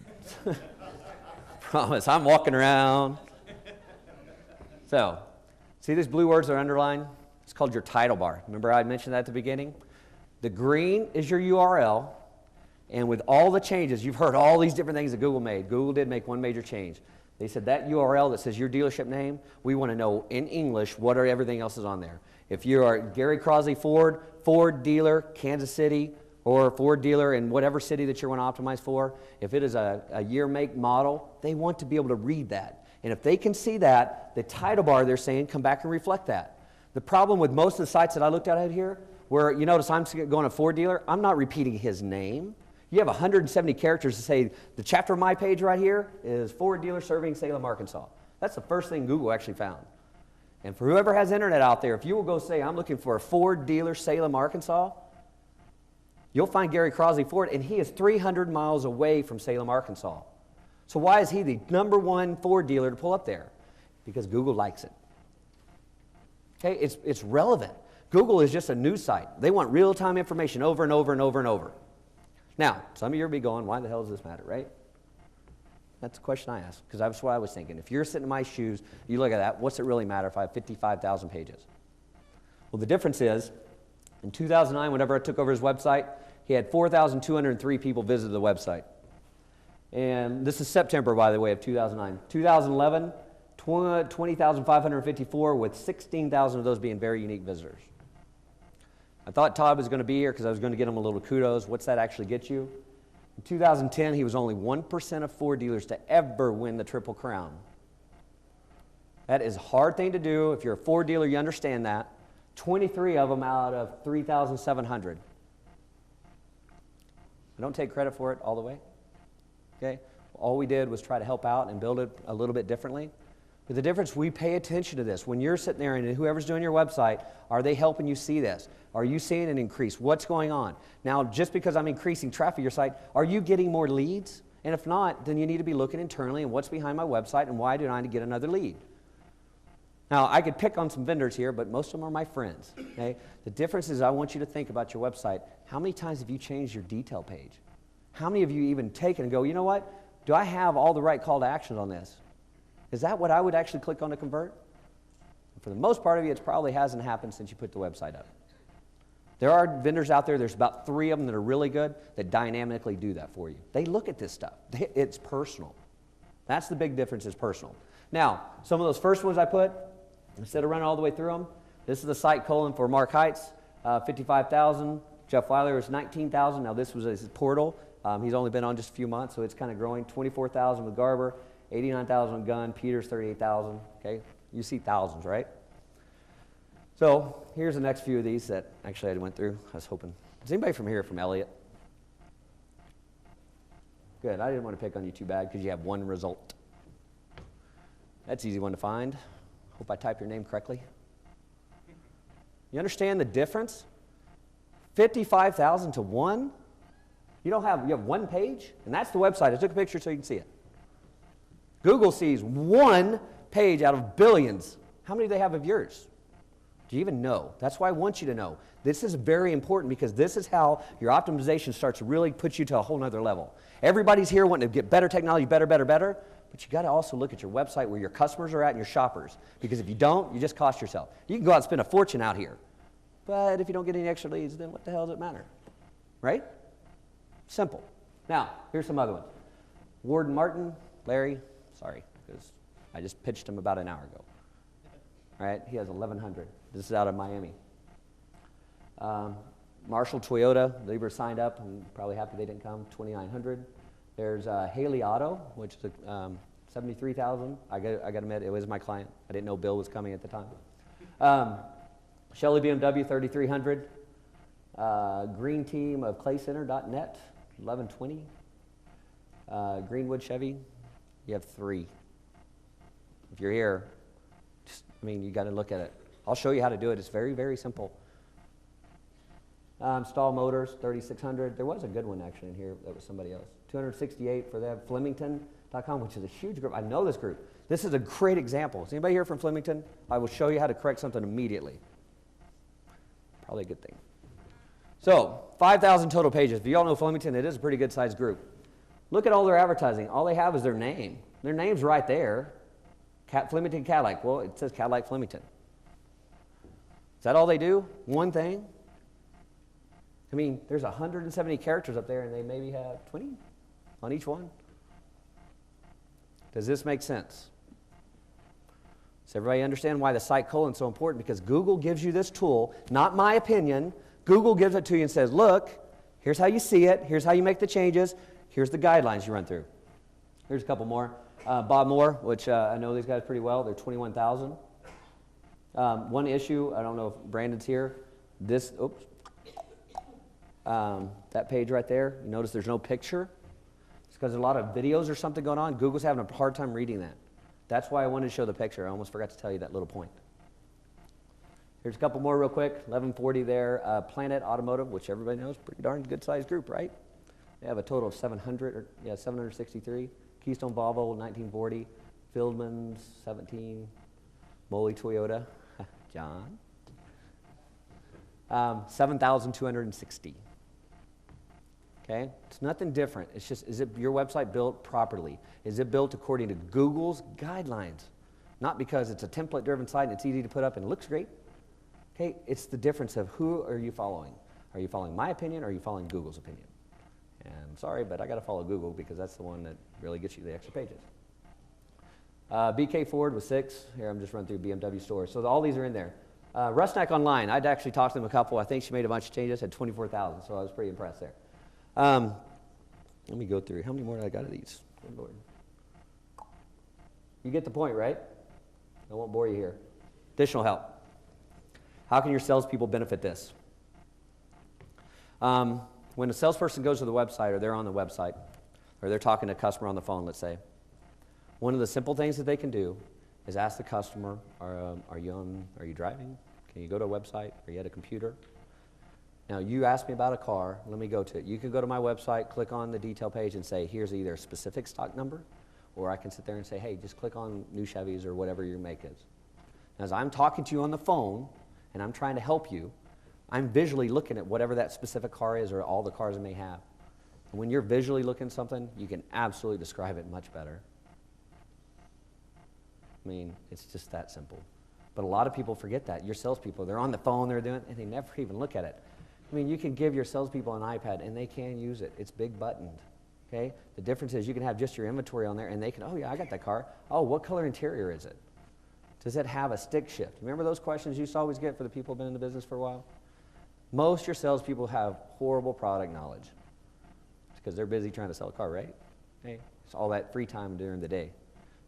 Promise, I'm walking around. So, see these blue words that are underlined? It's called your title bar. Remember I mentioned that at the beginning? The green is your URL, and with all the changes, you've heard all these different things that Google made. Google did make one major change. They said that URL that says your dealership name, we want to know in English what are everything else is on there. If you are Gary Crosley Ford, Ford dealer, Kansas City, or Ford dealer in whatever city that you want to optimize for, if it is a year, make, model, they want to be able to read that. And if they can see that, the title bar they're saying, come back and reflect that. The problem with most of the sites that I looked at out here, where you notice I'm going to Ford dealer, I'm not repeating his name. You have 170 characters to say, the chapter of my page right here is Ford dealer serving Salem, Arkansas. That's the first thing Google actually found. And for whoever has internet out there, if you will go say, I'm looking for a Ford dealer, Salem, Arkansas, you'll find Gary Crosley Ford, and he is 300 miles away from Salem, Arkansas. So why is he the #1 Ford dealer to pull up there? Because Google likes it. Okay, it's relevant. Google is just a news site. They want real-time information over and over and over and over. Now, some of you will be going, why the hell does this matter, right? That's the question I asked, because that's what I was thinking. If you're sitting in my shoes, you look at that, what's it really matter if I have 55,000 pages? Well, the difference is, in 2009, whenever I took over his website, he had 4,203 people visit the website. And this is September, by the way, of 2009. 2011, 20,554, with 16,000 of those being very unique visitors. I thought Todd was going to be here because I was going to get him a little kudos. What's that actually get you? In 2010, he was only 1% of Ford dealers to ever win the Triple Crown. That is a hard thing to do. If you're a Ford dealer, you understand that. 23 of them out of 3,700. I don't take credit for it all the way. Okay? All we did was try to help out and build it a little bit differently. But the difference, we pay attention to this. When you're sitting there and whoever's doing your website, are they helping you see this? Are you seeing an increase? What's going on? Now, just because I'm increasing traffic to your site, are you getting more leads? And if not, then you need to be looking internally and what's behind my website and why do I need to get another lead? Now, I could pick on some vendors here, but most of them are my friends. Okay? The difference is I want you to think about your website. How many times have you changed your detail page? How many of you even take it and go, you know what? Do I have all the right call to actions on this? Is that what I would actually click on to convert? For the most part of you, it probably hasn't happened since you put the website up. There are vendors out there, there's about 3 of them that are really good that dynamically do that for you. They look at this stuff. It's personal. That's the big difference, is personal. Now, some of those first ones I put, instead of running all the way through them, this is the site colon for Mark Heights, 55,000. Jeff Weiler was 19,000. Now this was his portal. He's only been on just a few months, so it's kind of growing. 24,000 with Garber, 89,000 with Gunn, Peters 38,000. Okay, you see thousands, right? So here's the next few of these that actually I went through. I was hoping. Is anybody from here from Elliott? Good. I didn't want to pick on you too bad because you have one result. That's an easy one to find. Hope I typed your name correctly. You understand the difference? 55,000 to 1? You have one page, and that's the website. I took a picture so you can see it. Google sees one page out of billions. How many do they have of yours? Do you even know? That's why I want you to know. This is very important because this is how your optimization starts to really put you to a whole nother level. Everybody's here wanting to get better technology, better, but you got to also look at your website where your customers are at and your shoppers, because if you don't, you just cost yourself. You can go out and spend a fortune out here, but if you don't get any extra leads, then what the hell does it matter? Right? Simple. Now, here's some other ones. Warden Martin, Larry, sorry, because I just pitched him about an hour ago. All right, he has 1,100. This is out of Miami. Marshall Toyota, they were signed up. I'm probably happy they didn't come, 2,900. There's Haley Auto, which is 73,000. I got to admit, it was my client. I didn't know Bill was coming at the time. Shelley BMW, 3,300. Green Team of ClayCenter.net, 1,120. Greenwood Chevy, you have 3. If you're here, you got to look at it. I'll show you how to do it. It's very, very simple. Stahl Motors, 3,600. There was a good one actually in here that was somebody else. 268 for them. Flemington.com, which is a huge group. I know this group. This is a great example. Is anybody here from Flemington? I will show you how to correct something immediately. Probably a good thing. So, 5,000 total pages. If you all know Flemington, it is a pretty good sized group. Look at all their advertising. All they have is their name. Their name's right there. Flemington Cadillac. Well, it says Cadillac Flemington. Is that all they do? One thing? There's 170 characters up there, and they maybe have 20 on each one. Does this make sense? Does everybody understand why the site colon is so important? Because Google gives you this tool, not my opinion. Google gives it to you and says, look, here's how you see it. Here's how you make the changes. Here's the guidelines you run through. Here's a couple more. Bob Moore, which I know these guys pretty well. They're 21,000. One issue, I don't know if Brandon's here. That page right there, you notice there's no picture. It's because a lot of videos or something going on. Google's having a hard time reading that. That's why I wanted to show the picture. I almost forgot to tell you that little point. Here's a couple more real quick. 1140 there. Planet Automotive, which everybody knows, pretty darn good sized group, right? They have a total of 763. Keystone Volvo, 1940. Fieldman's, 17. Moley Toyota, John. 7,260. Okay, it's nothing different. It's just, is it your website built properly? Is it built according to Google's guidelines? Not because it's a template-driven site and it's easy to put up and it looks great. Okay, it's the difference of who are you following? Are you following my opinion or are you following Google's opinion? And I'm sorry, but I got to follow Google because that's the one that really gets you the extra pages. BK Ford was 6. Here, I'm just running through BMW stores. So all these are in there. Rusnak Online, I'd actually talked to them a couple. I think she made a bunch of changes, had 24,000, so I was pretty impressed there. Let me go through. How many more did I got of these? Good Lord. You get the point, right? I won't bore you here. Additional help. How can your salespeople benefit this? When a salesperson goes to the website, or they're on the website, or they're talking to a customer on the phone, let's say, one of the simple things that they can do is ask the customer, are you driving? Can you go to a website? Are you at a computer? Now, you asked me about a car. Let me go to it. You can go to my website, click on the detail page, and say, here's either a specific stock number, or I can sit there and say, hey, just click on new Chevys or whatever your make is. As I'm talking to you on the phone, and I'm trying to help you, I'm visually looking at whatever that specific car is or all the cars I may have. And when you're visually looking at something, you can absolutely describe it much better. It's just that simple. But a lot of people forget that. Your salespeople, they're on the phone, they're doing it, and they never even look at it. You can give your salespeople an iPad, and they can use it. It's big buttoned, okay? The difference is you can have just your inventory on there, and they can, oh, yeah, I got that car. Oh, what color interior is it? Does it have a stick shift? Remember those questions you used to always get for the people who've been in the business for a while? Most of your salespeople have horrible product knowledge. because they're busy trying to sell a car, right? Hey, it's all that free time during the day.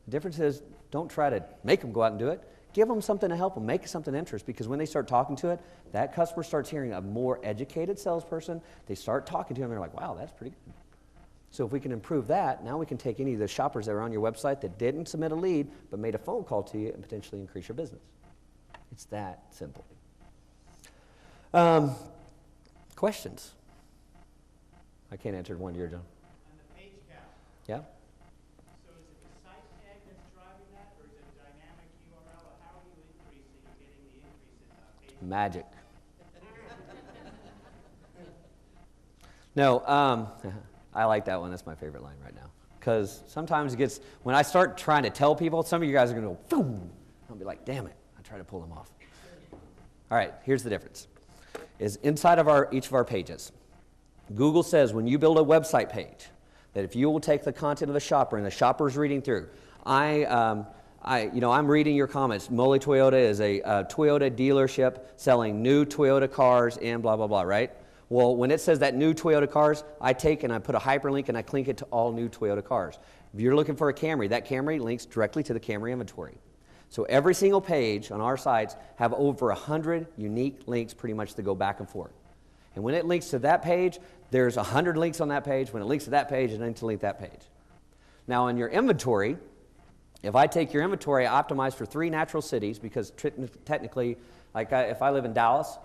The difference is, don't try to make them go out and do it. Give them something to help them, make something interest, because when they start talking to it, that customer starts hearing a more educated salesperson. They start talking to them, and they're like, wow, that's pretty good. So if we can improve that, now we can take any of the shoppers that are on your website that didn't submit a lead, but made a phone call to you and potentially increase your business. It's that simple. Questions? I can't answer one here, John. On the page count, Yeah? so is it the site tag that's driving that, or is it a dynamic URL, or how are you increasing or getting the increase in page count? Magic. No, I like that one. That's my favorite line right now. Because sometimes it gets, when I start trying to tell people, some of you guys are going to go, boom. I'll be like, damn it. I try to pull them off. All right, here's the difference. Is inside of each of our pages, Google says when you build a website page, that if you will take the content of the shopper and the shopper's reading through, I'm reading your comments. Mole Toyota is a Toyota dealership selling new Toyota cars and blah, blah, blah, right? Well, when it says that new Toyota cars, I take and I put a hyperlink and I link it to all new Toyota cars. If you're looking for a Camry, that Camry links directly to the Camry inventory. So every single page on our sites have over 100 unique links pretty much that go back and forth. And when it links to that page, there's 100 links on that page. When it links to that page, it links to that page. Now in your inventory, if I take your inventory, I optimize for 3 natural cities because technically, if I live in Dallas,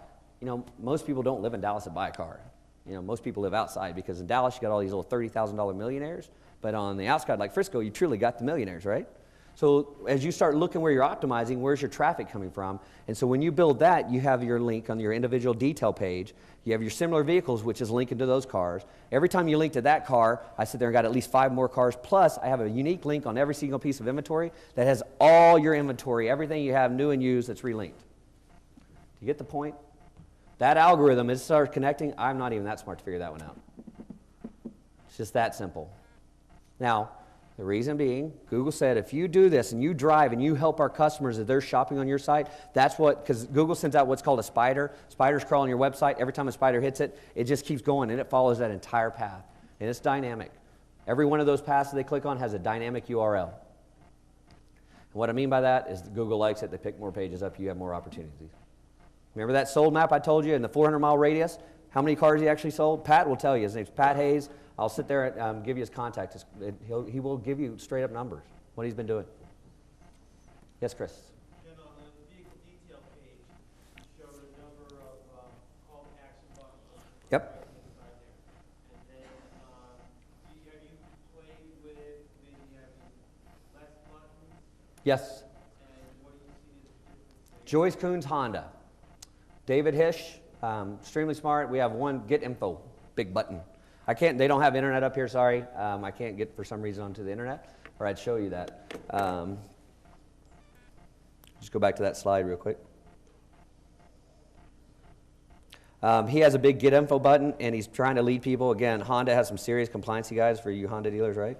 most people don't live in Dallas to buy a car. Most people live outside because in Dallas you got all these little $30,000 millionaires, but on the outside like Frisco, you truly got the millionaires, right? So as you start looking where you're optimizing, where's your traffic coming from? And so when you build that, you have your link on your individual detail page. You have your similar vehicles, which is linking to those cars. Every time you link to that car, I sit there and got at least 5 more cars. Plus, I have a unique link on every single piece of inventory that has all your inventory, everything you have new and used that's relinked. Do you get the point? That algorithm, as it starts connecting, I'm not even that smart to figure that one out. It's just that simple. Now, the reason being, Google said if you do this and you drive and you help our customers as they're shopping on your site, that's what, because Google sends out what's called a spider. Spiders crawl on your website. Every time a spider hits it, it just keeps going and it follows that entire path. And it's dynamic. Every one of those paths that they click on has a dynamic URL. And what I mean by that is Google likes it. They pick more pages up. You have more opportunities. Remember that sold map I told you in the 400-mile radius? How many cars he actually sold? Pat will tell you. His name's Pat Hayes. I'll sit there and give you his contact. He will give you straight up numbers, what he's been doing. Yes, Chris? Then on the vehicle detail page, you showed a number of call to action buttons. Yep. Inside there. And then, have you played with maybe having less buttons? Yes. And what do you see as the difference there? Joyce Coons Honda. David Hish, extremely smart. We have one get info, big button. They don't have internet up here, sorry. I can't get, for some reason, onto the internet, or I'd show you that. Just go back to that slide real quick. He has a big get info button, and he's trying to lead people. Again, Honda has some serious compliance, you guys, for you Honda dealers, right?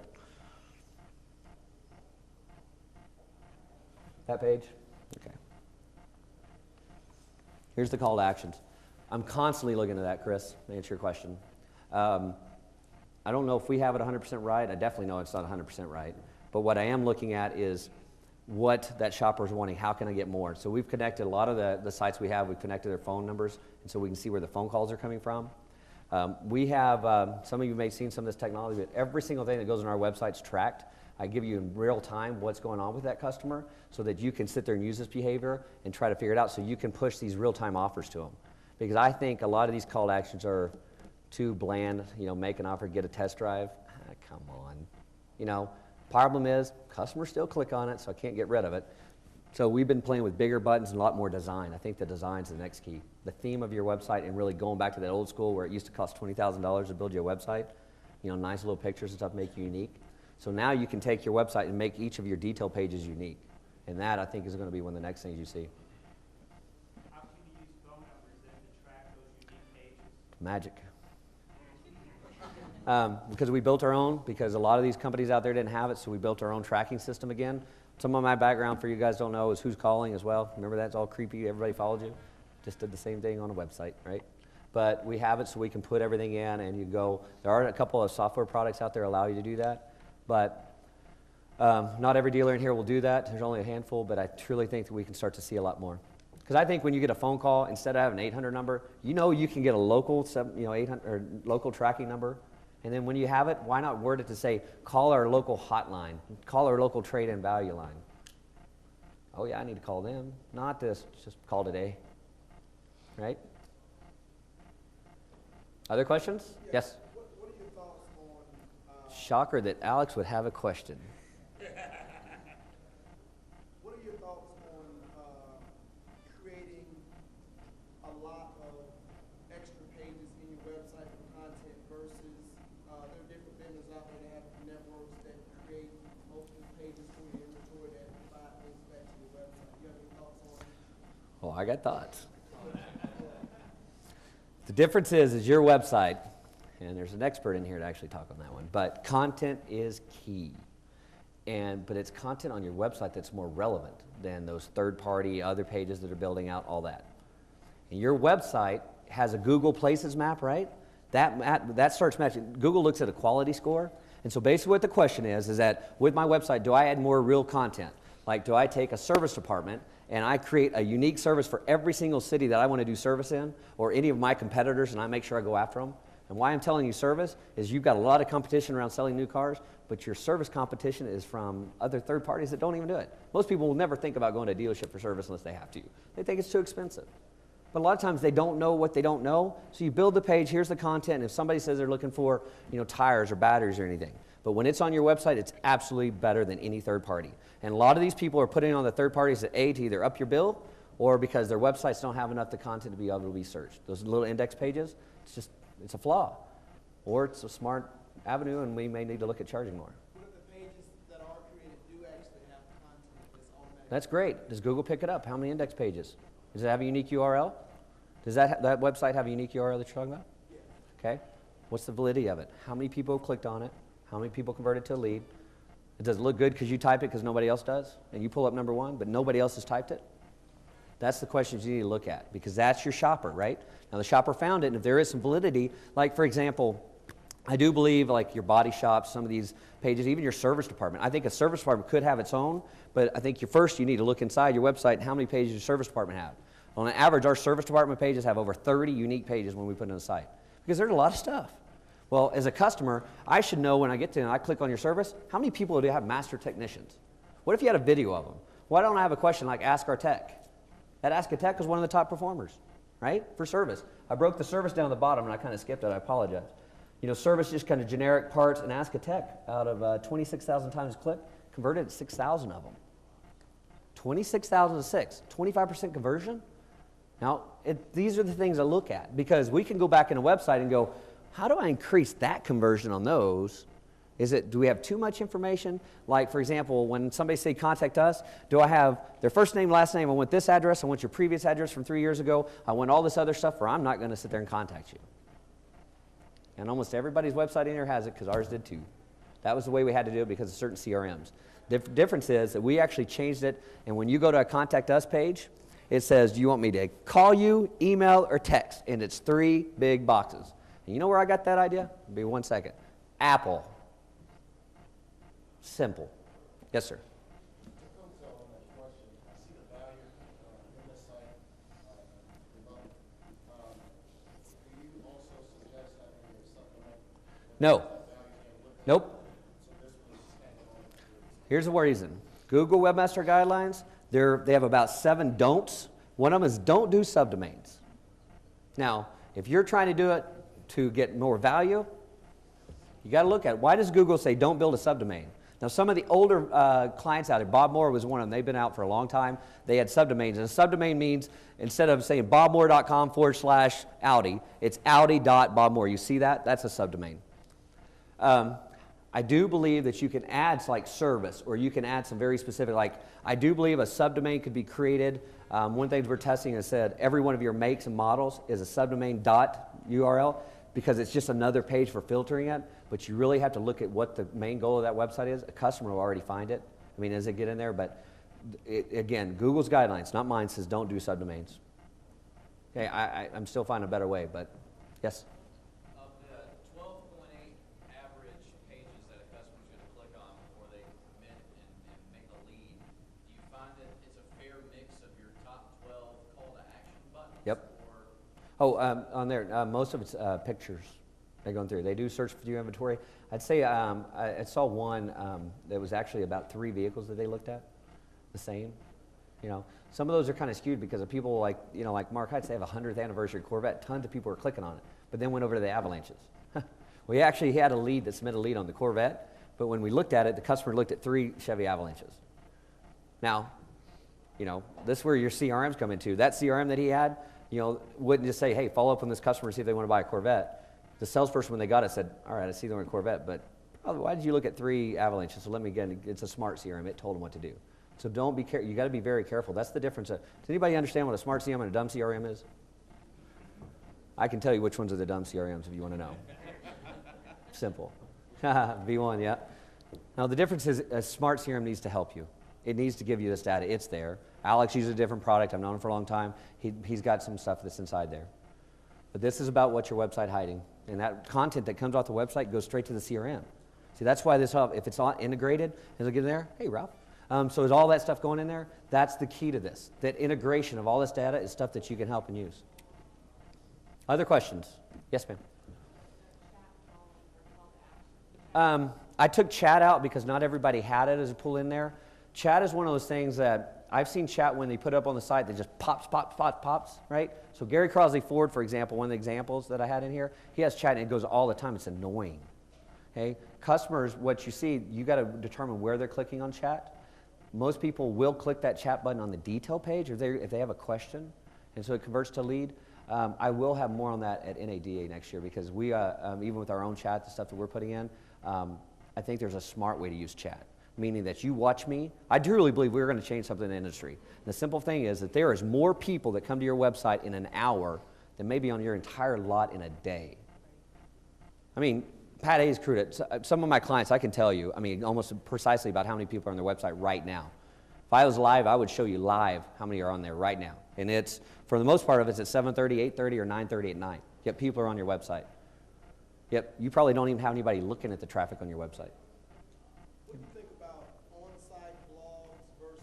That page? Okay. Here's the call to actions. I'm constantly looking at that, Chris, to answer your question. I don't know if we have it 100% right. I definitely know it's not 100% right. But what I am looking at is what that shopper is wanting. How can I get more? So we've connected a lot of the sites we have. We've connected their phone numbers, and so we can see where the phone calls are coming from. We have, some of you may have seen some of this technology, but every single thing that goes on our website is tracked. I give you in real time what's going on with that customer so that you can sit there and use this behavior and try to figure it out so you can push these real-time offers to them. Because I think a lot of these call to actions are too bland, make an offer, get a test drive. Come on. Problem is, customers still click on it, so I can't get rid of it. So we've been playing with bigger buttons and a lot more design. I think the design's the next key. The theme of your website and really going back to that old school where it used to cost $20,000 to build you a website. Nice little pictures and stuff make you unique. So now you can take your website and make each of your detail pages unique. And that, I think, is going to be one of the next things you see. How can you use phone numbers then to track those unique pages? Magic. Because we built our own, because a lot of these companies out there didn't have it, so we built our own tracking system again. Some of my background, for you guys don't know, is who's calling as well. Remember that's all creepy, everybody followed you? Just did the same thing on a website, right? but we have it so we can put everything in and you go. There are a couple of software products out there allow you to do that, but not every dealer in here will do that. There's only a handful, but I truly think that we can start to see a lot more. Because I think when you get a phone call, instead of having an 800 number, you know you can get a local 800 or local tracking number. And then when you have it, why not word it to say, call our local hotline, call our local trade-in value line. Oh yeah, I need to call them, not this, just call today, right? Other questions? Yes? What are your thoughts on... Shocker that Alex would have a question. What are your thoughts on creating a lot of extra pages in your website for content versus there are different vendors out there that have networks that create multiple pages for your inventory that provide links back to your website? You have any thoughts on it? Oh, I got thoughts. The difference is your website, and there's an expert in here to actually talk on that one, but content is key. But it's content on your website that's more relevant than those third-party other pages that are building out, all that. And your website has a Google Places map, right? That starts matching. Google looks at a quality score, and so basically what the question is that with my website, do I add more real content? Like, do I take a service department and I create a unique service for every single city that I want to do service in, or any of my competitors, and I make sure I go after them? And why I'm telling you service is you've got a lot of competition around selling new cars, but your service competition is from other third parties that don't even do it. Most people will never think about going to a dealership for service unless they have to. They think it's too expensive. But a lot of times they don't know what they don't know. So you build the page, here's the content, and if somebody says they're looking for, tires or batteries or anything, but when it's on your website, it's absolutely better than any third party. And a lot of these people are putting on the third parties to either up your bill or because their websites don't have enough the content to be able to be searched. Those little index pages, it's a flaw. Or it's a smart avenue and we may need to look at charging more. What if the pages that are created do actually have content that's automatic? That's great. Does Google pick it up? How many index pages? Does it have a unique URL? Does that website have a unique URL that you're talking about? Yeah. Okay. What's the validity of it? How many people clicked on it? How many people converted to a lead? Does it look good because you type it because nobody else does? And you pull up number one, but nobody else has typed it? That's the questions you need to look at because that's your shopper, right? Now the shopper found it, and if there is some validity, like for example, I do believe like your body shop, some of these pages, even your service department. I think a service department could have its own, but I think you need to look inside your website and how many pages your service department have. On an average, our service department pages have over 30 unique pages when we put it on the site because there's a lot of stuff. Well, as a customer, I should know when I get to and I click on your service, how many people do you have master technicians? What if you had a video of them? Why don't I have a question like Ask Our Tech? That Ask a Tech is one of the top performers, right, for service. I broke the service down the bottom and I kind of skipped it. I apologize. Service just kind of generic parts, and Ask a Tech out of 26,000 times clicked, converted at 6,000 of them. 26,000 to 6, 25% conversion? Now, these are the things I look at because we can go back in a website and go, how do I increase that conversion on those? Do we have too much information? Like, for example, when somebody say contact us, do I have their first name, last name, I want this address, I want your previous address from 3 years ago, I want all this other stuff, or I'm not going to sit there and contact you. And almost everybody's website in here has it because ours did too. That was the way we had to do it because of certain CRMs. The difference is that we actually changed it, and when you go to a Contact Us page, it says, do you want me to call you, email, or text? And it's 3 big boxes. And you know where I got that idea? It'll be 1 second. Apple. Simple. Yes, sir. No. Nope. Here's the reason. Google Webmaster Guidelines, they have about 7 don'ts. One of them is don't do subdomains. Now, if you're trying to do it to get more value, you got to look at it. Why does Google say don't build a subdomain? Now, some of the older clients out there, Bob Moore was one of them. They've been out for a long time. They had subdomains. And a subdomain means instead of saying bobmoore.com/Audi, it's audi.bobmoore. You see that? That's a subdomain. I do believe that you can add like service, or you can add some very specific, like I do believe a subdomain could be created. One thing we're testing is said every one of your makes and models is a subdomain .url because it's just another page for filtering it, but you really have to look at what the main goal of that website is. A customer will already find it. I mean, as it get in there, but again, Google's guidelines, not mine, says don't do subdomains. Okay, I'm still finding a better way, but yes? Of the 12.8 average pages that a customer's going to click on before they commit and make a lead, do you find that it's a fair mix of your top 12 call to action buttons? Yep. Or On there, most of it's pictures they're going through. They do search for your inventory. I'd say I saw one that was actually about 3 vehicles that they looked at, the same. You know, some of those are kind of skewed because of people like, you know, like Mark Heights, they have a 100th anniversary Corvette. Tons of people were clicking on it, but then went over to the Avalanches. We actually had a lead that submitted a lead on the Corvette, but when we looked at it, the customer looked at 3 Chevy Avalanches. Now, you know, this is where your CRMs come into. That CRM that he had, you know, wouldn't just say, hey, follow up on this customer and see if they want to buy a Corvette. The salesperson, when they got it, said, all right, I see they want a Corvette, but why did you look at 3 Avalanches? So let me get, it's a smart CRM. It told them what to do. So don't be careful. You got to be very careful. That's the difference. Does anybody understand what a smart CRM and a dumb CRM is? I can tell you which ones are the dumb CRMs if you want to know. Simple. V1, yeah. Now the difference is a smart CRM needs to help you. It needs to give you this data. It's there. Alex uses a different product. I've known him for a long time. He's got some stuff that's inside there. But this is about what your website hiding. And that content that comes off the website goes straight to the CRM. See, that's why this, if it's not integrated, it'll get in there, hey, Ralph. So is all that stuff going in there? That's the key to this. That integration of all this data is stuff that you can help and use. Other questions? Yes, ma'am. I took chat out because not everybody had it as a pull in there. Chat is one of those things that I've seen chat when they put it up on the site that just pops, right? So Gary Crosley Ford, for example, one of the examples that I had in here, he has chat and it goes all the time. It's annoying. Okay? Customers, what you see, you got to determine where they're clicking on chat. Most people will click that chat button on the detail page if they have a question, and so it converts to lead. I will have more on that at NADA next year because we, even with our own chat, the stuff that we're putting in, I think there's a smart way to use chat, meaning that you watch me. I truly believe we're going to change something in the industry. And the simple thing is that there is more people that come to your website in an hour than maybe on your entire lot in a day. I mean, Pat A's crewed it. Some of my clients, I can tell you, I mean, almost precisely about how many people are on their website right now. If I was live, I would show you live how many are on there right now. And it's, for the most part of it, it's at 7:30, 8:30, or 9:30 at night. Yet people are on your website. Yep, you probably don't even have anybody looking at the traffic on your website. What do you think about on-site blogs versus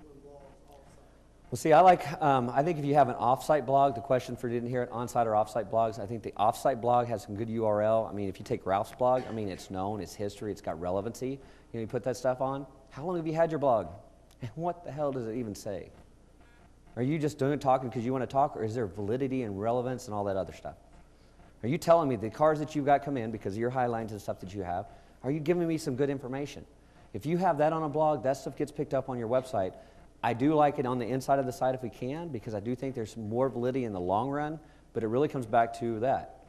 doing blogs off-site? Well, see, I think if you have an off-site blog, the question for didn't hear it, on-site or off-site blogs, I think the off-site blog has some good URL. I mean, if you take Ralph's blog, I mean, it's known, it's history, it's got relevancy. You know, you put that stuff on. How long have you had your blog? And what the hell does it even say? Are you just doing talking because you want to talk, or is there validity and relevance and all that other stuff? Are you telling me the cars that you've got come in because of your highlines and stuff that you have, are you giving me some good information? If you have that on a blog, that stuff gets picked up on your website. I do like it on the inside of the site if we can, because I do think there's more validity in the long run, but it really comes back to that.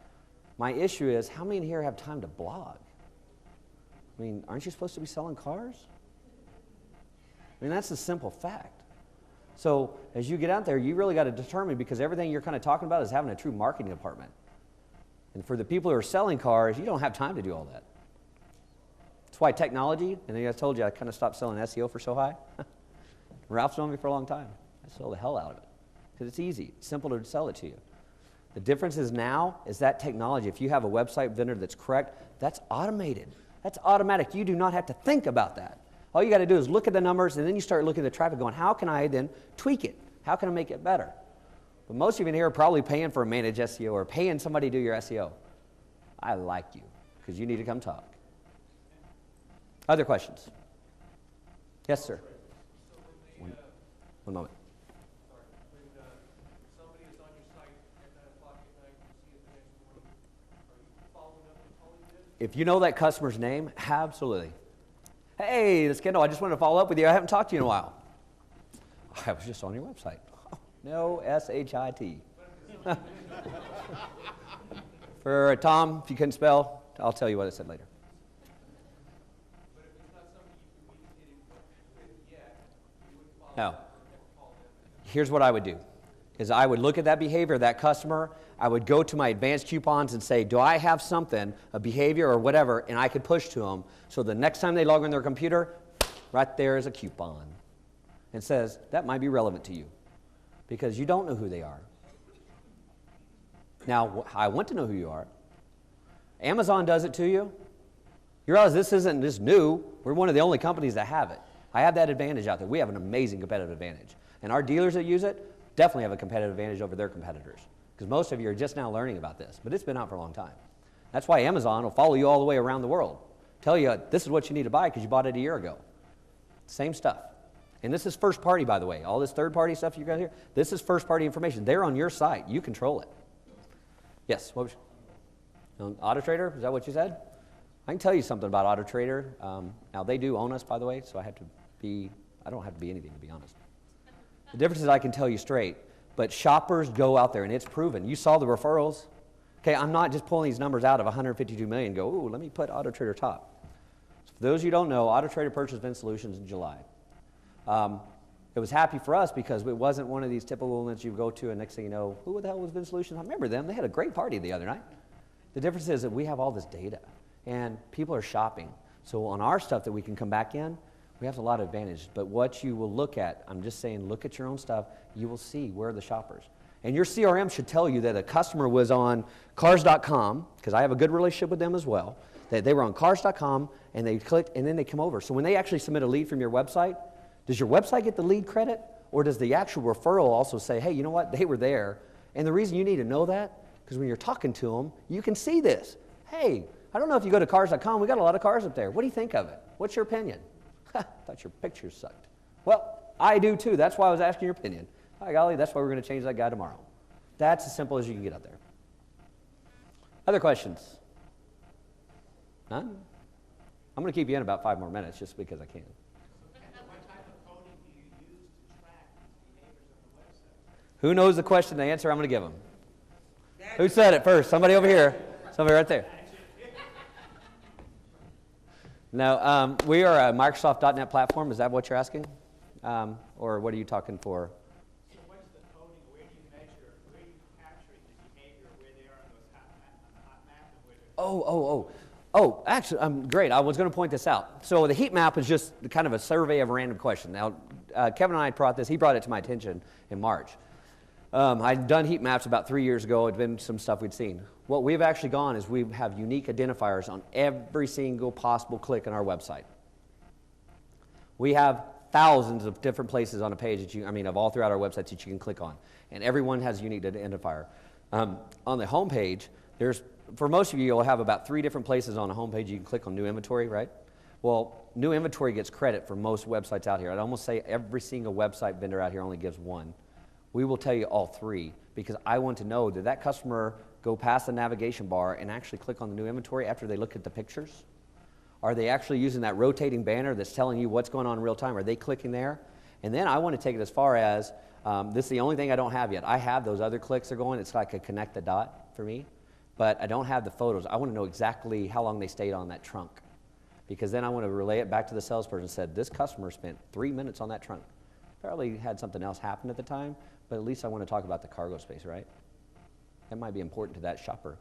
My issue is, how many in here have time to blog? I mean, aren't you supposed to be selling cars? I mean, that's a simple fact. So as you get out there, you really got to determine, because everything you're kind of talking about is having a true marketing department. And for the people who are selling cars, you don't have time to do all that. That's why technology, and I told you I kind of stopped selling SEO for so high. Ralph's known me for a long time. I sold the hell out of it because it's easy. It's simple to sell it to you. The difference is now is that technology. If you have a website vendor that's correct, that's automated. That's automatic. You do not have to think about that. All you got to do is look at the numbers, and then you start looking at the traffic going, how can I then tweak it? How can I make it better? But most of you in here are probably paying for a managed SEO or paying somebody to do your SEO. I like you because you need to come talk. Other questions? Yes, sir. One moment. Sorry. When somebody is on your site at 9 o'clock at night, you see it the next morning, are you following up and calling them? If you know that customer's name, absolutely. Hey, this is Kendall. I just wanted to follow up with you. I haven't talked to you in a while. I was just on your website. No S-H-I-T. For Tom, if you couldn't spell, I'll tell you what it said later. But if it's not somebody you communicated with yet, you wouldn't follow No. up or call them. Here's what I would do, is I would look at that behavior, that customer, I would go to my advanced coupons and say, do I have something, a behavior or whatever, and I could push to them, so the next time they log on their computer, right there is a coupon. It says, that might be relevant to you, because you don't know who they are. Now, I want to know who you are. Amazon does it to you. You realize this isn't just new. We're one of the only companies that have it. I have that advantage out there. We have an amazing competitive advantage. And our dealers that use it definitely have a competitive advantage over their competitors. Because most of you are just now learning about this. But it's been out for a long time. That's why Amazon will follow you all the way around the world. Tell you, this is what you need to buy because you bought it a year ago. Same stuff. And this is first party, by the way. All this third party stuff you got here, this is first party information. They're on your site. You control it. Yes, what was Auto Trader, is that what you said? I can tell you something about Auto Trader. Now, they do own us, by the way, so I don't have to be anything, to be honest. The difference is I can tell you straight, but shoppers go out there, and it's proven. You saw the referrals. Okay, I'm not just pulling these numbers out of 152 million and go, ooh, let me put Auto Trader top. So for those of you who don't know, Auto Trader purchased VinSolutions in July. It was happy for us because it wasn't one of these typical ones you go to and next thing you know, who the hell was VinSolutions? I remember them. They had a great party the other night. The difference is that we have all this data and people are shopping. So on our stuff that we can come back in, we have a lot of advantage. But what you will look at, I'm just saying, look at your own stuff. You will see where are the shoppers. And your CRM should tell you that a customer was on cars.com, because I have a good relationship with them as well, that they were on cars.com and they clicked and then they come over. So when they actually submit a lead from your website, does your website get the lead credit? Or does the actual referral also say, hey, you know what, they were there. And the reason you need to know that, because when you're talking to them, you can see this. Hey, I don't know if you go to cars.com, we got a lot of cars up there. What do you think of it? What's your opinion? Thought your pictures sucked. Well, I do too. That's why I was asking your opinion. By golly, that's why we're going to change that guy tomorrow. That's as simple as you can get out there. Other questions? None? I'm going to keep you in about 5 more minutes just because I can. What type of coding do you use to track these behaviors on the website? Who knows the question, the answer I'm going to give them? Who said it first? Somebody over here. Somebody right there. No, we are a Microsoft.NET platform. Is that what you're asking? Or what are you talking for? So what's the coding? Where do you measure? Where are you capturing the behavior? Where they are on those on the hot map? And where they're Oh, actually, great. I was going to point this out. So the heat map is just kind of a survey of a random question. Now, Kevin and I brought this. He brought it to my attention in March. I'd done heat maps about 3 years ago. It'd been some stuff we'd seen. What we've actually gone is we have unique identifiers on every single possible click on our website. We have thousands of different places on a page that of all throughout our websites that you can click on. And everyone has a unique identifier. On the home page, for most of you, you'll have about 3 different places on a home page you can click on new inventory, right? Well, new inventory gets credit for most websites out here. I'd almost say every single website vendor out here only gives 1. We will tell you all 3 because I want to know, did that customer go past the navigation bar and actually click on the new inventory after they look at the pictures? Are they actually using that rotating banner that's telling you what's going on in real time? Are they clicking there? And then I want to take it as far as, this is the only thing I don't have yet. I have those other clicks that are going. It's like a connect the dot for me. But I don't have the photos. I want to know exactly how long they stayed on that trunk. Because then I want to relay it back to the salesperson and said, this customer spent 3 minutes on that trunk. Probably had something else happen at the time, but at least I want to talk about the cargo space, right? That might be important to that shopper.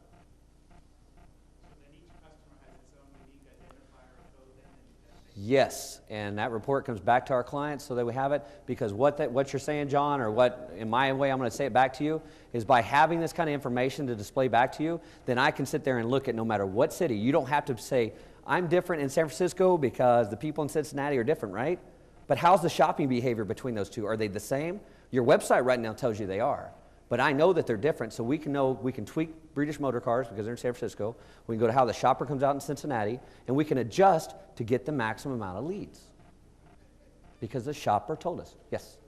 So then each customer has its own unique identifier of code then? Yes, and that report comes back to our clients so that we have it, because what you're saying, John, or what, in my way, I'm going to say it back to you, is by having this kind of information to display back to you, then I can sit there and look at no matter what city. You don't have to say, I'm different in San Francisco because the people in Cincinnati are different, right? But how's the shopping behavior between those two? Are they the same? Your website right now tells you they are. But I know that they're different, so we can tweak British Motor Cars because they're in San Francisco. We can go to how the shopper comes out in Cincinnati, and we can adjust to get the maximum amount of leads. Because the shopper told us. Yes? Is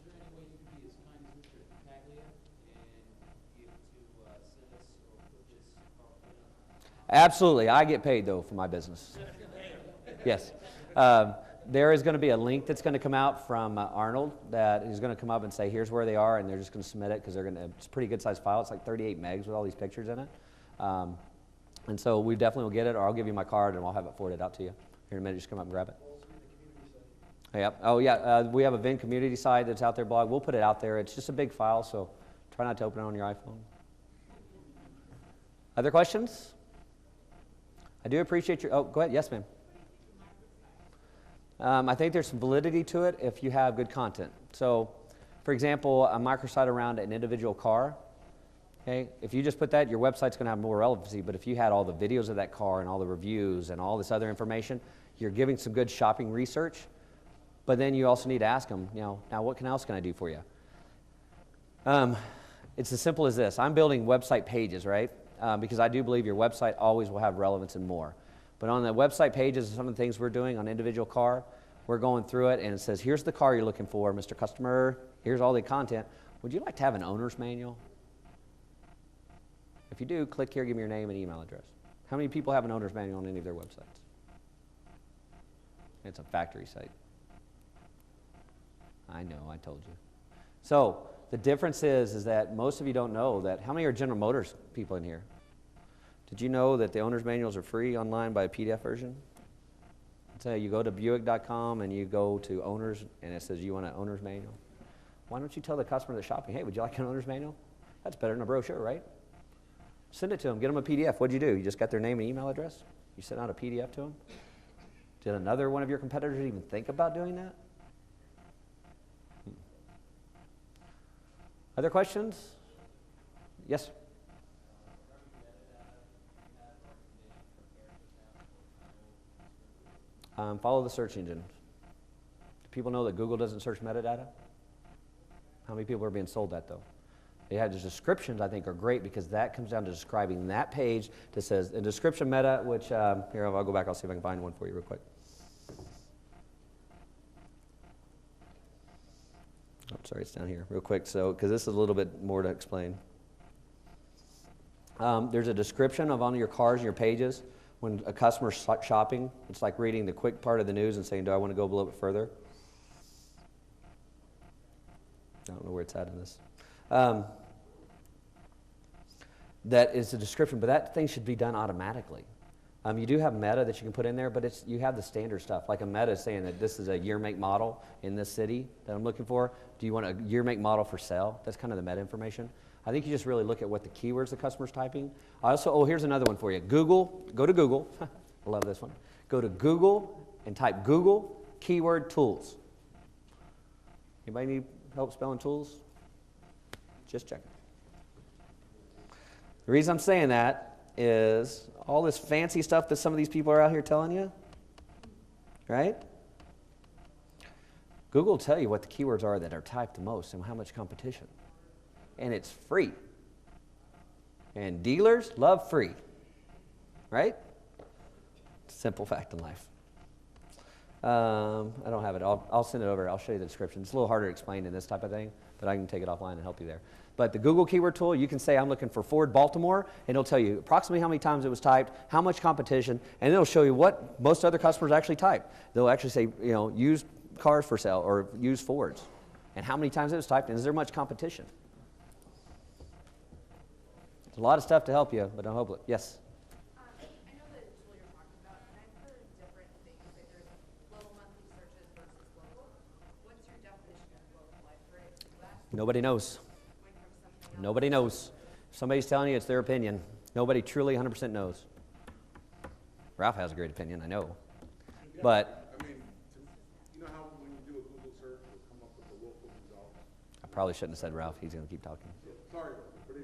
there any way you can be as kind as Mr. Paglia and be able to send us or put this PowerPoint up? Absolutely. I get paid, though, for my business. Yes. There is going to be a link that's going to come out from Arnold that is going to come up and say, here's where they are, and they're just going to submit it because it's a pretty good-sized file. It's like 38 megs with all these pictures in it. And so we definitely will get it, or I'll give you my card, and I'll have it forwarded out to you. Here in a minute, just come up and grab it. Yep. Oh, yeah, we have a Vin community site that's out there, blog. We'll put it out there. It's just a big file, so try not to open it on your iPhone. Other questions? I do appreciate your, oh, go ahead. Yes, ma'am. I think there's some validity to it if you have good content. So, for example, a microsite around an individual car, Okay, if you just put that, your website's going to have more relevancy, but if you had all the videos of that car and all the reviews and all this other information, you're giving some good shopping research, but then you also need to ask them, now what else can I do for you? It's as simple as this. I'm building website pages, right? Because I do believe your website always will have relevance and more. But on the website pages, some of the things we're doing on individual car, we're going through it and it says, here's the car you're looking for, Mr. Customer, here's all the content. Would you like to have an owner's manual? If you do, click here, give me your name and email address. How many people have an owner's manual on any of their websites? It's a factory site. I know, I told you. So the difference is that most of you don't know that. How many are General Motors people in here? Did you know that the owner's manuals are free online by a PDF version? So you go to Buick.com and you go to owners and it says you want an owner's manual. Why don't you tell the customer that's shopping, hey, would you like an owner's manual? That's better than a brochure, right? Send it to them. Get them a PDF. What'd you do? You just got their name and email address? You sent out a PDF to them? Did another one of your competitors even think about doing that? Other questions? Yes? Follow the search engine. Do people know that Google doesn't search metadata? How many people are being sold that, though? They have the descriptions, I think, are great because that comes down to describing that page that says, a description meta, which, here, I'll go back, I'll see if I can find one for you real quick. Oh, sorry, it's down here real quick, so, because this is a little bit more to explain. There's a description of on your cars and your pages. When a customer's shopping, it's like reading the quick part of the news and saying, do I want to go a little bit further? I don't know where it's at in this. That is a description, but that thing should be done automatically. You do have meta that you can put in there, but you have the standard stuff. Like a meta saying that this is a year, make, model in this city that I'm looking for. Do you want a year, make, model for sale? That's kind of the meta information. I think you just really look at what the keywords the customer's typing. Here's another one for you. Google, go to Google. I love this one. Go to Google and type Google keyword tools. Anybody need help spelling tools? Just checking. The reason I'm saying that is all this fancy stuff that some of these people are out here telling you, right? Google will tell you what the keywords are that are typed the most and how much competition. And it's free. And dealers love free, right? Simple fact in life. I don't have it. I'll send it over. I'll show you the description. It's a little harder to explain in this type of thing, but I can take it offline and help you there. But the Google keyword tool, you can say, I'm looking for Ford Baltimore, and it'll tell you approximately how many times it was typed, how much competition, and it'll show you what most other customers actually type. They'll actually say, used cars for sale or used Fords, and how many times it was typed, and is there much competition? There's a lot of stuff to help you, but don't hope it. Yes? I know the tool you're talking about, and I've heard different things. Like there's global monthly searches versus local. What's your definition of local? I've heard it's US. Nobody knows. Going from something else. Nobody knows. If somebody's telling you it's their opinion. Nobody truly 100% knows. Ralph has a great opinion, I know. Yeah, But I mean, you know how when you do a Google search, it'll come up with the local results? I probably shouldn't have said Ralph. He's going to keep talking. Sorry, but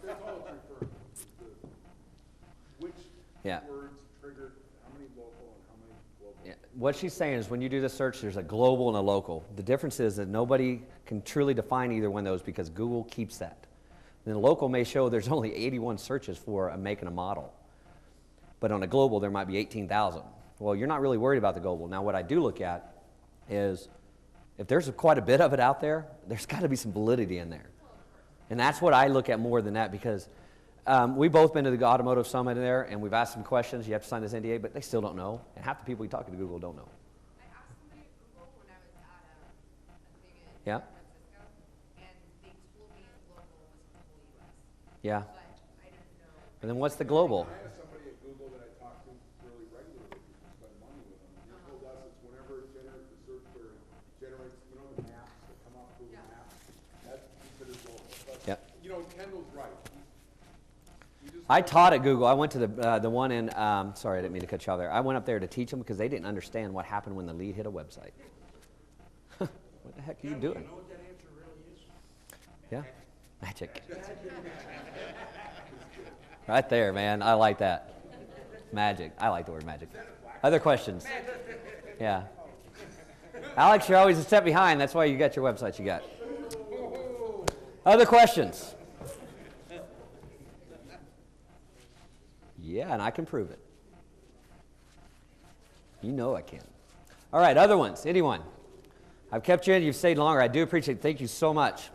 that's all it's referring to. Which Yeah. words triggered how many local and how many global? Yeah. What she's saying is when you do the search, there's a global and a local. The difference is that nobody can truly define either one of those because Google keeps that. Then the local may show there's only 81 searches for a make and a model. But on a global, there might be 18,000. Well, you're not really worried about the global. Now, what I do look at is if there's quite a bit of it out there, there's got to be some validity in there. And that's what I look at more than that because we've both been to the automotive summit there and we've asked some questions. You have to sign this NDA, but they still don't know. And half the people you talk to Google don't know. I asked somebody at Google when I was at a thing in Yeah. San Francisco, and they told me local was the whole US. Yeah. But I didn't know. And then what's the global? I have somebody at Google that I talk to fairly regularly because we spend money with them. He told us it's whenever it generates the search or generates, the maps that come up Google Maps, that's considered local. But, Yep. Kendall's right. You just I taught at Google. I went to the one in, sorry, I didn't mean to cut you off there. I went up there to teach them because they didn't understand what happened when the lead hit a website. What the heck are you doing? know what that answer really is? Yeah. Magic. Right there, man. I like that. Magic. I like the word magic. Other questions? Yeah. Alex, you're always a step behind. That's why you got your website you got. Other questions? Yeah, and I can prove it. You know I can. All right, other ones. Anyone? I've kept you in. You've stayed longer. I do appreciate it. Thank you so much.